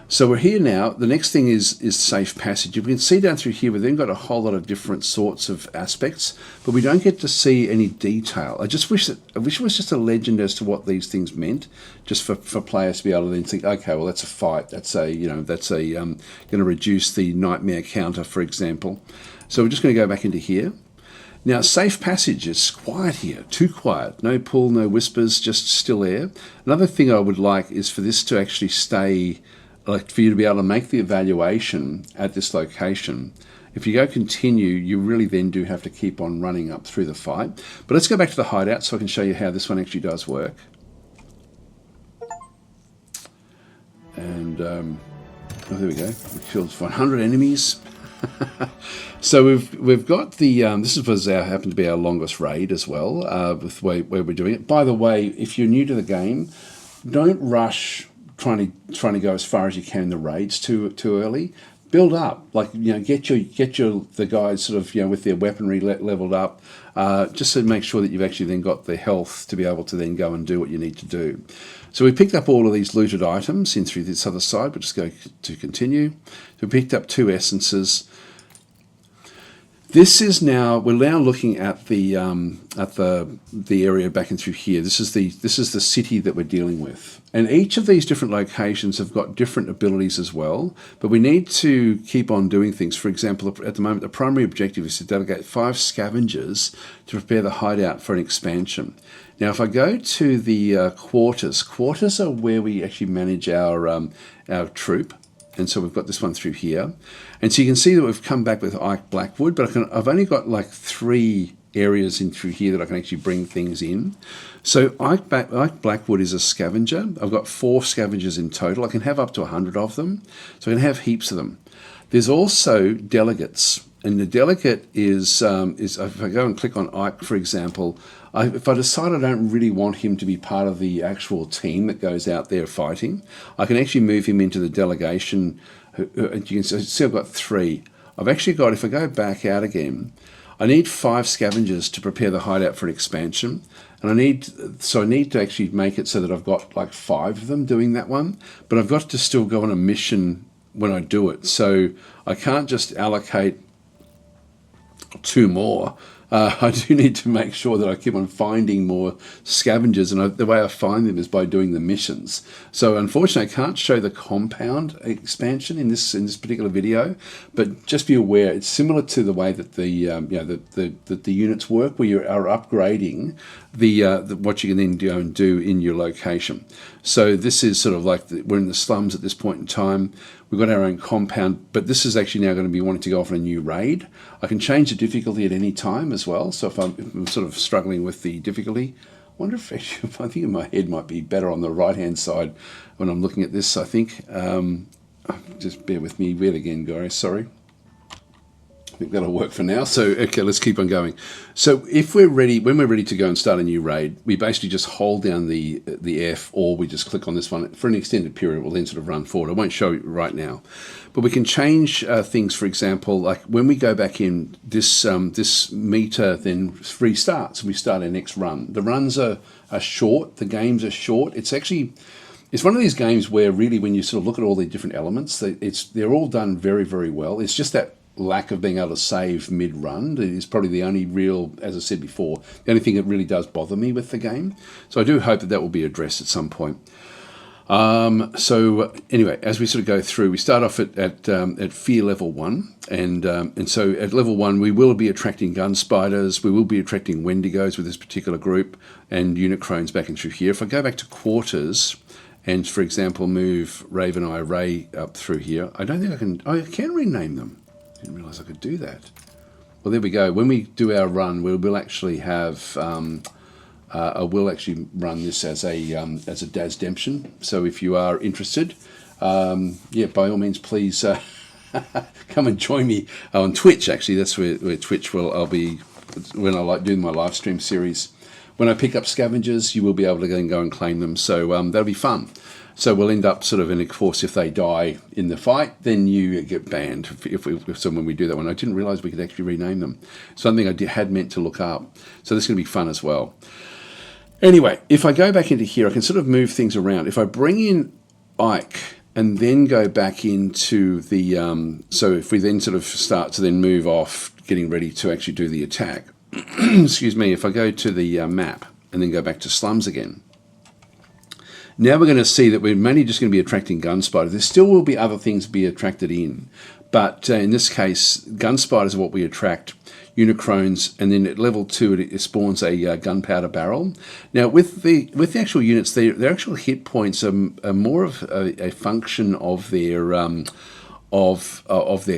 So we're here now. The next thing is safe passage. You can see down through here, we've then got a whole lot of different sorts of aspects, but we don't get to see any detail. I wish it was just a legend as to what these things meant, just for players to be able to then think, okay, well that's a fight. That's a going to reduce the nightmare counter, for example. So we're just going to go back into here. Now, safe passage is quiet here, too quiet. No pull, no whispers, just still air. Another thing I would like is for this to actually stay, like for you to be able to make the evaluation at this location. If you go continue, you really then do have to keep on running up through the fight. But let's go back to the hideout so I can show you how this one actually does work. And oh, there we go. We killed 100 enemies. So we've got the this was happened to be our longest raid as well, with where we're doing it. By the way, if you're new to the game, don't rush trying to go as far as you can in the raids too early. Build up, like get the guys sort of with their weaponry leveled up, just to make sure that you've actually then got the health to be able to then go and do what you need to do. So we picked up all of these looted items in through this other side. We'll just go to continue. So we picked up 2 essences. This is now, we're now looking at the area back in through here. This is the city that we're dealing with, and each of these different locations have got different abilities as well. But we need to keep on doing things. For example, at the moment, the primary objective is to delegate 5 scavengers to prepare the hideout for an expansion. Now, if I go to the quarters are where we actually manage our troop. And so we've got this one through here. And so you can see that we've come back with Ike Blackwood, but I've only got like 3 areas in through here that I can actually bring things in. So Ike Blackwood is a scavenger. I've got 4 scavengers in total. I can have up to 100 of them. So I can have heaps of them. There's also delegates. And the delegate is if I go and click on Ike, for example, if I decide I don't really want him to be part of the actual team that goes out there fighting, I can actually move him into the delegation. You can see I've got 3. I've actually got, if I go back out again, I need 5 scavengers to prepare the hideout for an expansion. And I need to actually make it so that I've got like 5 of them doing that one, but I've got to still go on a mission when I do it. So I can't just allocate 2 more. I do need to make sure that I keep on finding more scavengers, and the way I find them is by doing the missions. So unfortunately, I can't show the compound expansion in this particular video, but just be aware it's similar to the way that the units work, where you are upgrading what you can then go and do in your location. So this is sort of like we're in the slums at this point in time. We've got our own compound, but this is actually now going to be wanting to go off on a new raid. I can change the difficulty at any time as well. So if I'm sort of struggling with the difficulty, I wonder if I think my head might be better on the right-hand side when I'm looking at this, I think. Just bear with me yet again, guys. Sorry. I think that'll work for now. So, okay, let's keep on going. So if we're ready, when we're ready to go and start a new raid, we basically just hold down the F, or we just click on this one for an extended period. We'll then sort of run forward. I won't show you right now, but we can change things. For example, like when we go back in, this meter then restarts. We start our next run. The runs are short. The games are short. It's one of these games where really, when you sort of look at all the different elements, they're all done very, very well. It's just that lack of being able to save mid-run is probably the only real, as I said before, the only thing that really does bother me with the game. So I do hope that that will be addressed at some point. So anyway, as we sort of go through, we start off at fear level 1, and so at level 1 we will be attracting gun spiders, we will be attracting Wendigos with this particular group, and Unicrones back in through here. If I go back to quarters, and for example move Raven Eye Ray up through here, I don't think I can. Oh, I can rename them. I didn't realise I could do that. Well, there we go. When we do our run, we will actually have. I will actually run this as a Dazdemption. So if you are interested, yeah, by all means, please come and join me on Twitch. Actually, that's where Twitch will. I'll be when I like doing my live stream series. When I pick up scavengers, you will be able to go and claim them. So that'll be fun. So we'll end up sort of, and of course, if they die in the fight, then you get banned. So when we do that one, I didn't realise we could actually rename them. Something I had meant to look up. So this is going to be fun as well. Anyway, if I go back into here, I can sort of move things around. If I bring in Ike and then go back into the, so if we then sort of start to then move off, getting ready to actually do the attack, excuse me, if I go to the map and then go back to slums again, now we're going to see that we're mainly just going to be attracting gun spiders. There still will be other things to be attracted in, but in this case, gun spiders are what we attract. Unicrones, and then at level 2 it spawns a gunpowder barrel. Now with the actual units, their actual hit points are more of a function of their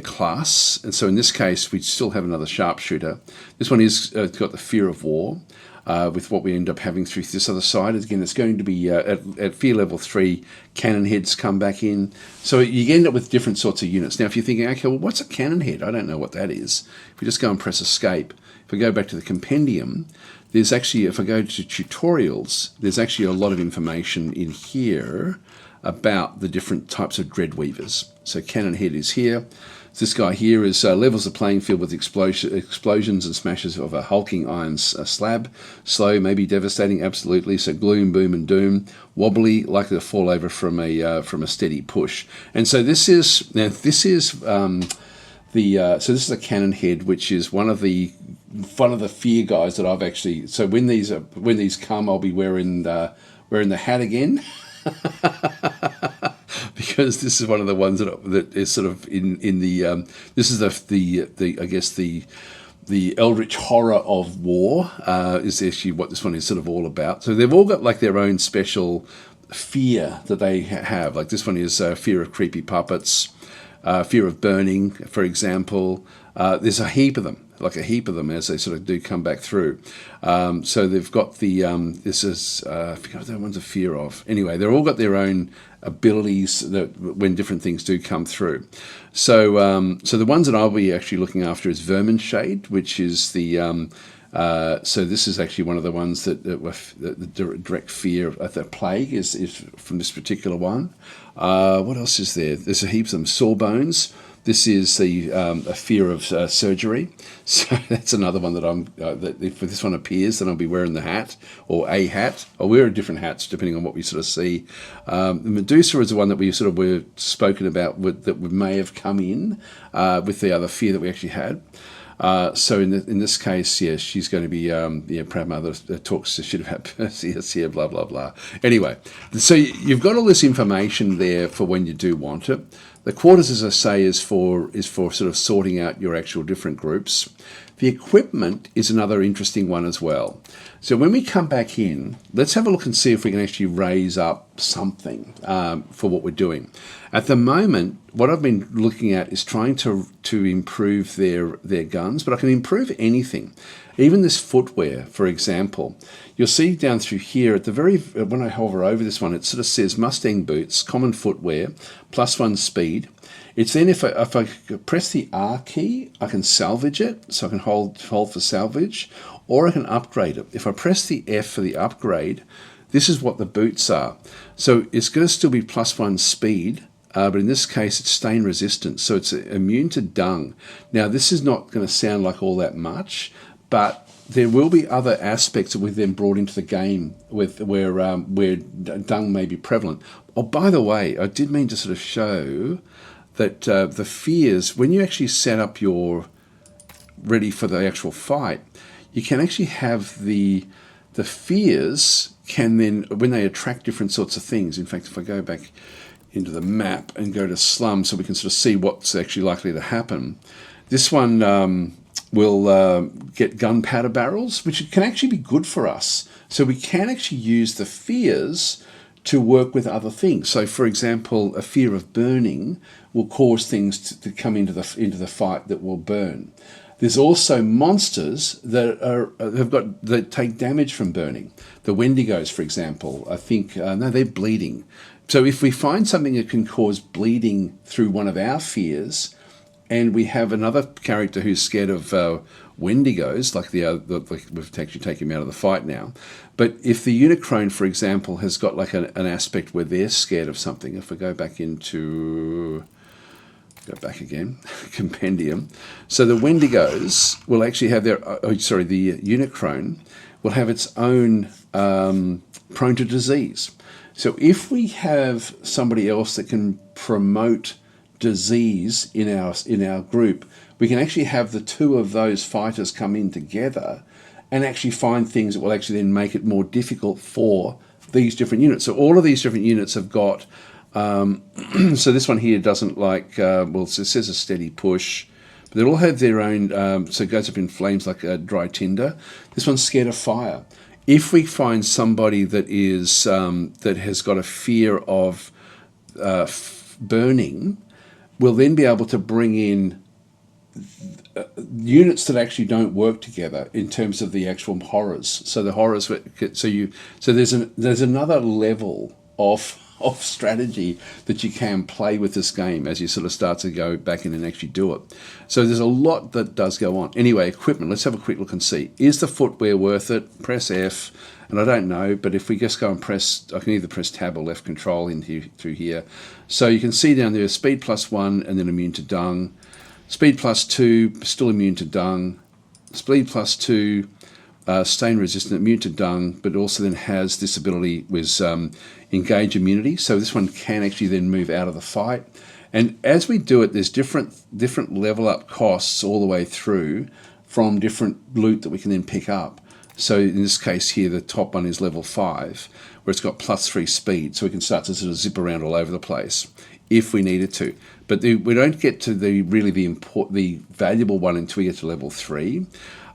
class, and so in this case we still have another sharpshooter. This one is got the fear of war. With what we end up having through this other side. Again, it's going to be at fear level 3, cannon heads come back in. So you end up with different sorts of units. Now, if you're thinking, okay, well, what's a cannon head? I don't know what that is. If we just go and press escape, if we go back to the compendium, there's actually, if I go to tutorials, there's actually a lot of information in here about the different types of Dreadweavers. So cannon head is here. This guy here is levels the playing field with explosions and smashes of a hulking iron slab. Slow, maybe devastating, absolutely. So gloom, boom, and doom. Wobbly, likely to fall over from a steady push. And so this is so this is a cannon head, which is one of the fear guys that I've actually. So when these come, I'll be wearing the hat again. Because this is one of the ones that is sort of in the this is the I guess the eldritch horror of war is actually what this one is sort of all about. So they've all got like their own special fear that they have. Like this one is fear of creepy puppets, fear of burning, for example. There's a heap of them. Like a heap of them as they sort of do come back through. So they've got the, this is, I forget what that one's a fear of. Anyway, they've all got their own abilities that when different things do come through. So so the ones that I'll be actually looking after is Vermin Shade, which is the, so this is actually one of the ones that the direct fear of the plague is from this particular one. What else is there? There's a heap of them. Sawbones. This is a fear of surgery, so that's another one that that if this one appears, then I'll be wearing the hat or a hat. I'll wear different hats depending on what we sort of see. The Medusa is the one that we sort of were spoken about that we may have come in with the other fear that we actually had. So in this case, yes, she's going to be proud mother talks to shit about Perseus here, blah blah blah. Anyway, so you've got all this information there for when you do want it. The quarters, as I say, is for sort of sorting out your actual different groups. The equipment is another interesting one as well. So when we come back in, let's have a look and see if we can actually raise up something for what we're doing. At the moment, what I've been looking at is trying to improve their guns, but I can improve anything. Even this footwear, for example, you'll see down through here at the very, when I hover over this one, it sort of says Mustang boots, common footwear, +1 speed. It's then if I press the R key, I can salvage it, so I can hold for salvage, or I can upgrade it. If I press the F for the upgrade, this is what the boots are. So it's going to still be +1 speed, but in this case it's stain resistant, so it's immune to dung. Now this is not going to sound like all that much, but there will be other aspects that we've then brought into the game where dung may be prevalent. Oh, by the way, I did mean to sort of show that the fears, when you actually set up your ready for the actual fight, you can actually have the fears can then, when they attract different sorts of things. In fact, if I go back into the map and go to slum so we can sort of see what's actually likely to happen, this one will get gunpowder barrels, which can actually be good for us. So we can actually use the fears to work with other things. So, for example, a fear of burning will cause things to come into the fight that will burn. There's also monsters that take damage from burning. The Wendigos, for example, I think no, they're bleeding. So if we find something that can cause bleeding through one of our fears, and we have another character who's scared of Wendigos, like we've actually taken him out of the fight now. But if the Unicron, for example, has got like an aspect where they're scared of something, if we go back into... Go back again, compendium. So the Wendigos will actually have the Unicron will have its own prone to disease. So if we have somebody else that can promote disease in our group, we can actually have the two of those fighters come in together and actually find things that will actually then make it more difficult for these different units. So all of these different units have got... so this one here doesn't like, it says a steady push, but they all have their own, so it goes up in flames like dry tinder. This one's scared of fire. If we find somebody that is that has got a fear of burning, we'll then be able to bring in units that actually don't work together in terms of the actual horrors. So the horrors, so there's another level of strategy that you can play with this game as you sort of start to go back in and actually do it. So there's a lot that does go on. Anyway, equipment, let's have a quick look and see. Is the footwear worth it? Press F, and I don't know, but if we just go and press, I can either press tab or left control through here. So you can see down there, speed +1 and then immune to dung. Speed +2, still immune to dung. Speed +2, stain resistant, immune to dung, but also then has this ability with engage immunity. So this one can actually then move out of the fight. And as we do it, there's different level up costs all the way through from different loot that we can then pick up. So in this case here, the top one is level 5, where it's got +3 speed, so we can start to sort of zip around all over the place if we needed to. But we don't get to the valuable one until we get to level 3.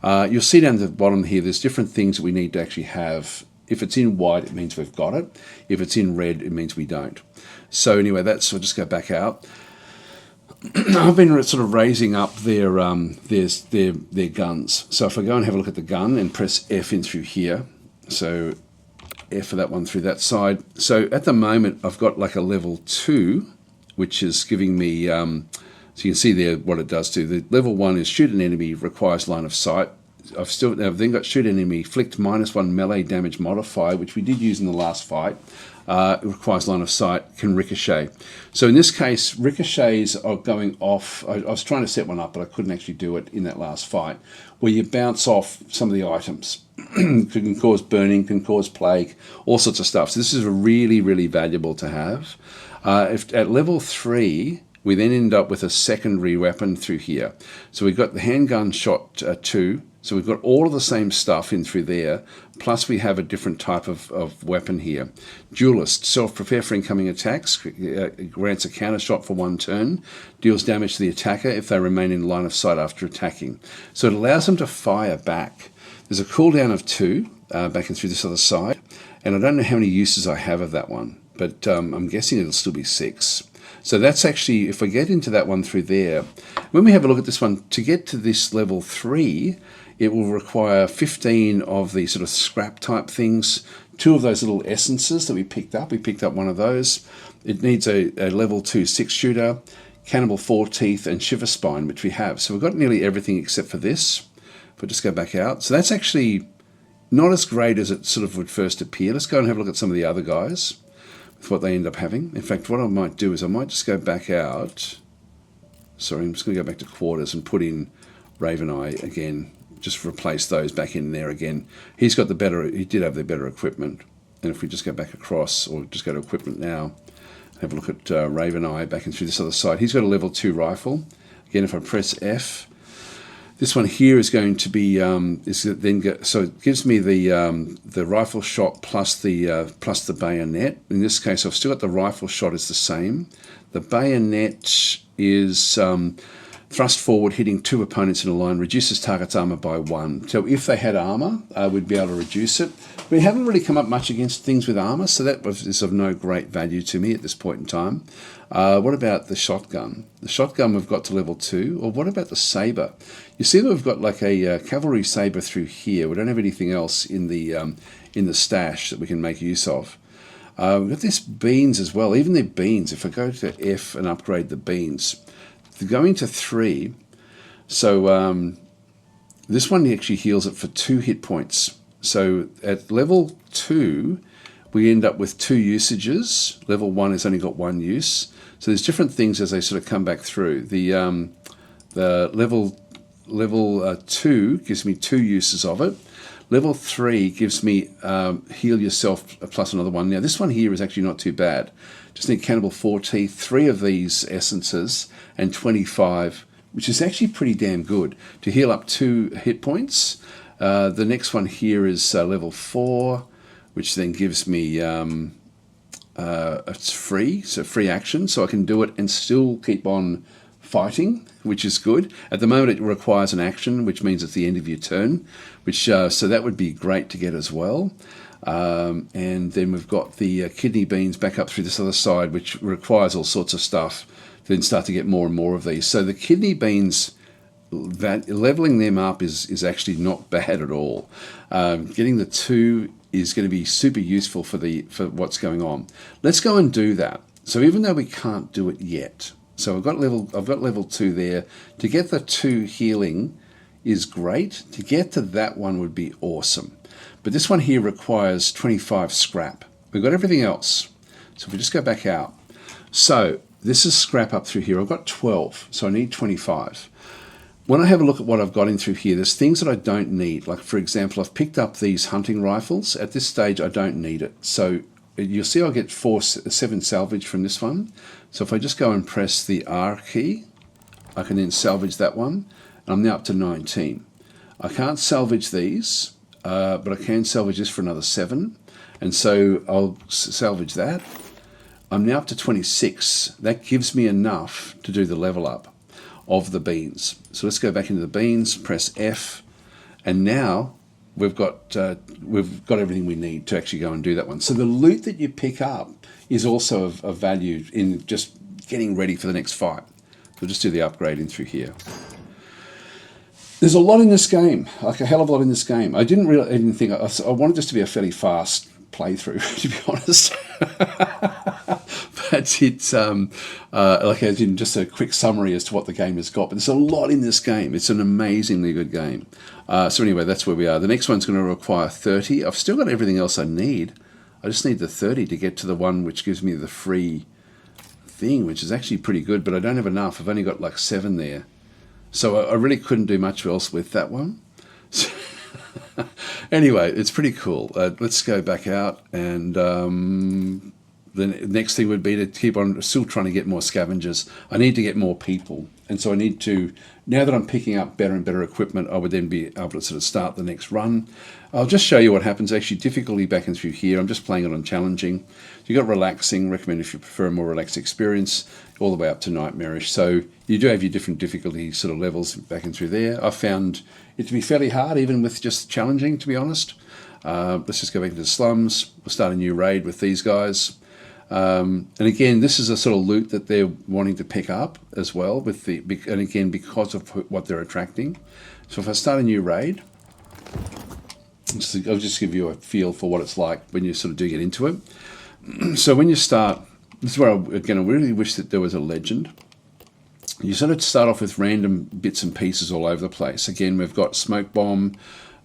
You'll see down at the bottom here, there's different things that we need to actually have. If it's in white, it means we've got it. If it's in red, it means we don't. So anyway, I'll just go back out. I've been sort of raising up their guns. So if I go and have a look at the gun and press F in through here, so F for that one through that side. So at the moment, I've got like a level 2, which is giving me... so you can see there what it does to. The level 1 is shoot an enemy, requires line of sight. I've then got shoot enemy, flicked -1 melee damage modifier, which we did use in the last fight. It requires line of sight, can ricochet. So in this case, ricochets are going off. I was trying to set one up, but I couldn't actually do it in that last fight, where you bounce off some of the items. It can cause burning, can cause plague, all sorts of stuff. So this is really, really valuable to have. If at level 3... we then end up with a secondary weapon through here. So we've got the handgun shot 2. So we've got all of the same stuff in through there. Plus we have a different type of weapon here. Duelist. Self-prepare for incoming attacks. Grants a counter shot for 1 turn. Deals damage to the attacker if they remain in line of sight after attacking. So it allows them to fire back. There's a cooldown of 2 back and through this other side. And I don't know how many uses I have of that one. But I'm guessing it'll still be 6. So that's actually, if I get into that one through there, when we have a look at this one, to get to this level 3, it will require 15 of the sort of scrap type things, 2 of those little essences that we picked up. We picked up one of those. It needs a level 2 6-shooter, Cannibal 4 Teeth, and Shiver Spine, which we have. So we've got nearly everything except for this. If I just go back out. So that's actually not as great as it sort of would first appear. Let's go and have a look at some of the other guys, with what they end up having. In fact, what I might do is I might just go back out. Sorry, I'm just going to go back to quarters and put in Raven Eye again. Just replace those back in there again. He did have the better equipment. And if we just go back across, or just go to equipment now, Have a look at Raven Eye backing through this other side. He's got a level 2 rifle. Again, if I press F, this one here is going to be so it gives me the rifle shot plus the bayonet. In this case, I've still got the rifle shot is the same. The bayonet is thrust forward, hitting 2 opponents in a line, reduces target's armor by 1. So if they had armor, we'd be able to reduce it. We haven't really come up much against things with armor, so that is of no great value to me at this point in time. What about the shotgun? The shotgun we've got to level 2. Or what about the saber? You see that we've got like a cavalry saber through here. We don't have anything else in the stash that we can make use of. We've got this beans as well. Even the beans, if I go to F and upgrade the beans, they're going to 3. So this one actually heals it for 2 hit points. So at level 2, we end up with 2 usages. Level 1 has only got 1 use. So there's different things as they sort of come back through. The level 2 gives me 2 uses of it. Level 3 gives me heal yourself plus another 1. Now this one here is actually not too bad. Just need Cannibal 4 Teeth, 3 of these essences, and 25, which is actually pretty damn good to heal up 2 hit points. The next one here is level 4, which then gives me it's free, so free action, so I can do it and still keep on fighting, which is good. At the moment, it requires an action, which means it's the end of your turn, which so that would be great to get as well. And then we've got the kidney beans back up through this other side, which requires all sorts of stuff to then start to get more and more of these. So the kidney beans, that leveling them up is actually not bad at all. Getting the 2 is going to be super useful for what's going on. Let's go and do that. So even though we can't do it yet, so I've got level 2 there. To get the 2 healing is great. To get to that one would be awesome. But this one here requires 25 scrap. We've got everything else. So if we just go back out. So this is scrap up through here. I've got 12, so I need 25. When I have a look at what I've got in through here, there's things that I don't need. Like, for example, I've picked up these hunting rifles. At this stage, I don't need it. So you'll see I'll get 7 salvage from this one. So if I just go and press the R key, I can then salvage that one. And I'm now up to 19. I can't salvage these, but I can salvage this for another 7. And so I'll salvage that. I'm now up to 26. That gives me enough to do the level up of the beans. So let's go back into the beans, press F, and now we've got everything we need to actually go and do that one. So the loot that you pick up is also of value in just getting ready for the next fight. We'll just do the upgrading through here. There's a lot in this game, like a hell of a lot in this game. I didn't think I wanted this to be a fairly fast playthrough, to be honest. But it's like as in just a quick summary as to what the game has got. But there's a lot in this game. It's an amazingly good game. So anyway, that's where we are. The next one's going to require 30. I've still got everything else I need. I just need the 30 to get to the one which gives me the free thing, which is actually pretty good. But I don't have enough. I've only got like 7 there. So I really couldn't do much else with that one. So anyway, it's pretty cool. Let's go back out, and the next thing would be to keep on still trying to get more scavengers. I need to get more people, and so I need to, now that I'm picking up better and better equipment, I would then be able to sort of start the next run. I'll just show you what happens. Actually, difficulty back and through here. I'm just playing it on challenging. You've got relaxing, recommend if you prefer a more relaxed experience, all the way up to nightmarish. So you do have your different difficulty sort of levels back and through there. I found it to be fairly hard, even with just challenging, to be honest. Let's just go back into the slums. We'll start a new raid with these guys. And again, this is a sort of loot that they're wanting to pick up as well, and again, because of what they're attracting. So if I start a new raid, I'll just give you a feel for what it's like when you sort of do get into it. So when you start, this is where I really wish that there was a legend. You sort of start off with random bits and pieces all over the place. Again, we've got smoke bomb,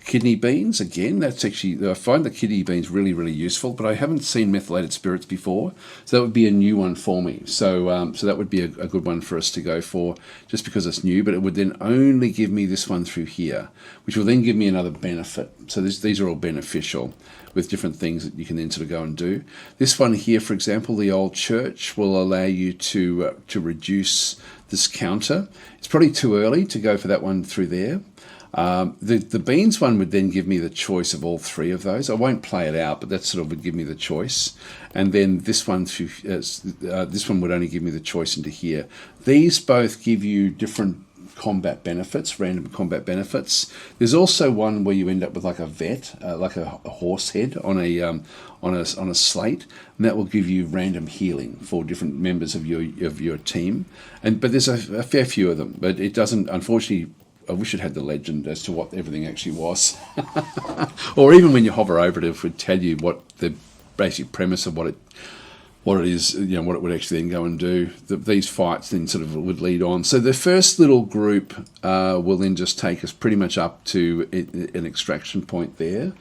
kidney beans, again, that's actually, I find the kidney beans really, really useful, but I haven't seen methylated spirits before, so that would be a new one for me. So so that would be a good one for us to go for, just because it's new, but it would then only give me this one through here, which will then give me another benefit. So these are all beneficial with different things that you can then sort of go and do. This one here, for example, the Old Church, will allow you to reduce this counter. It's probably too early to go for that one through there. The beans one would then give me the choice of all three of those. I won't play it out, but that sort of would give me the choice. And then this one this one would only give me the choice into here. These both give you different combat benefits, random combat benefits. There's also one where you end up with like a vet, like a horse head on a slate, and that will give you random healing for different members of your team. But there's a fair few of them, but it doesn't, unfortunately. I wish it had the legend as to what everything actually was. Or even when you hover over it, it would tell you what the basic premise of what it is, what it would actually then go and do. These fights then sort of would lead on. So the first little group will then just take us pretty much up to an extraction point there.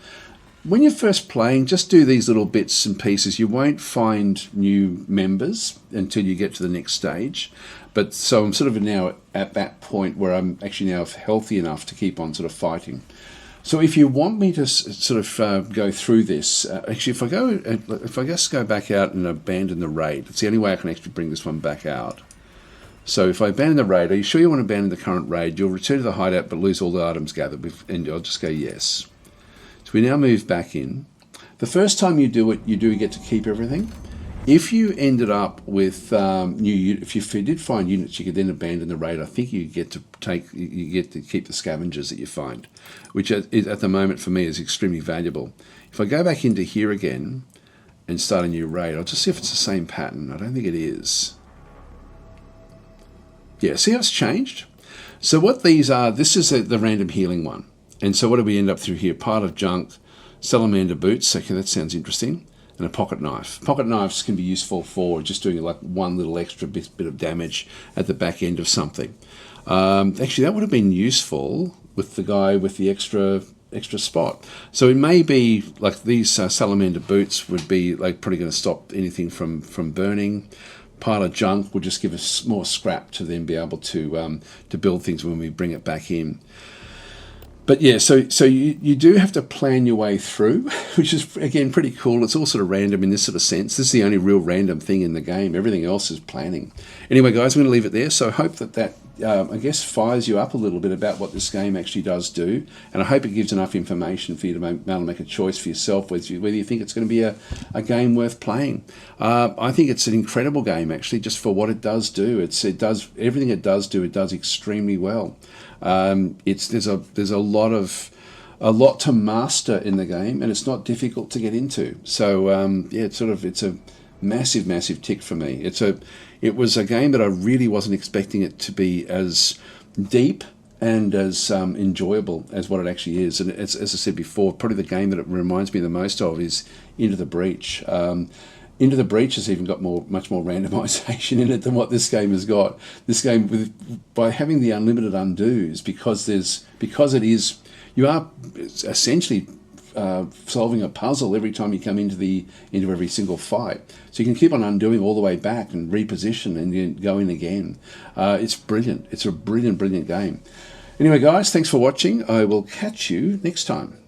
When you're first playing, just do these little bits and pieces. You won't find new members until you get to the next stage. But so I'm sort of now at that point where I'm actually now healthy enough to keep on sort of fighting. So if you want me to sort of go through this, actually if I just go back out and abandon the raid, it's the only way I can actually bring this one back out. So if I abandon the raid, are you sure you want to abandon the current raid? You'll return to the hideout but lose all the items gathered, and I'll just go yes. So we now move back in. The first time you do it, you do get to keep everything. If you ended up with if you did find units, you could then abandon the raid. I think you get to keep the scavengers that you find, which at the moment for me is extremely valuable. If I go back into here again and start a new raid, I'll just see if it's the same pattern. I don't think it is. Yeah, see how it's changed? So what these are, this is the random healing one. And so what do we end up through here? Pile of junk, salamander boots. Okay, that sounds interesting. And a pocket knife. Pocket knives can be useful for just doing like one little extra bit of damage at the back end of something. Actually, that would have been useful with the guy with the extra spot. So it may be like these salamander boots would be like probably going to stop anything from burning. Pile of junk will just give us more scrap to then be able to build things when we bring it back in. But yeah, so you do have to plan your way through, which is, again, pretty cool. It's all sort of random in this sort of sense. This is the only real random thing in the game. Everything else is planning. Anyway, guys, I'm going to leave it there. So I hope that I guess, fires you up a little bit about what this game actually does do. And I hope it gives enough information for you to be able to make a choice for yourself, whether you think it's going to be a game worth playing. I think it's an incredible game, actually, just for what it does do. It does everything it does do. It does extremely well. There's a lot to master in the game, and it's not difficult to get into. So it's a massive tick for me. It was a game that I really wasn't expecting it to be as deep and as enjoyable as what it actually is. And as I said before, probably the game that it reminds me the most of is Into the Breach. Into the Breach has even got much more randomization in it than what this game has got. This game, by having the unlimited undos, because it is, you are essentially solving a puzzle every time you come into every single fight. So you can keep on undoing all the way back and reposition and then go in again. It's brilliant. It's a brilliant game. Anyway, guys, thanks for watching. I will catch you next time.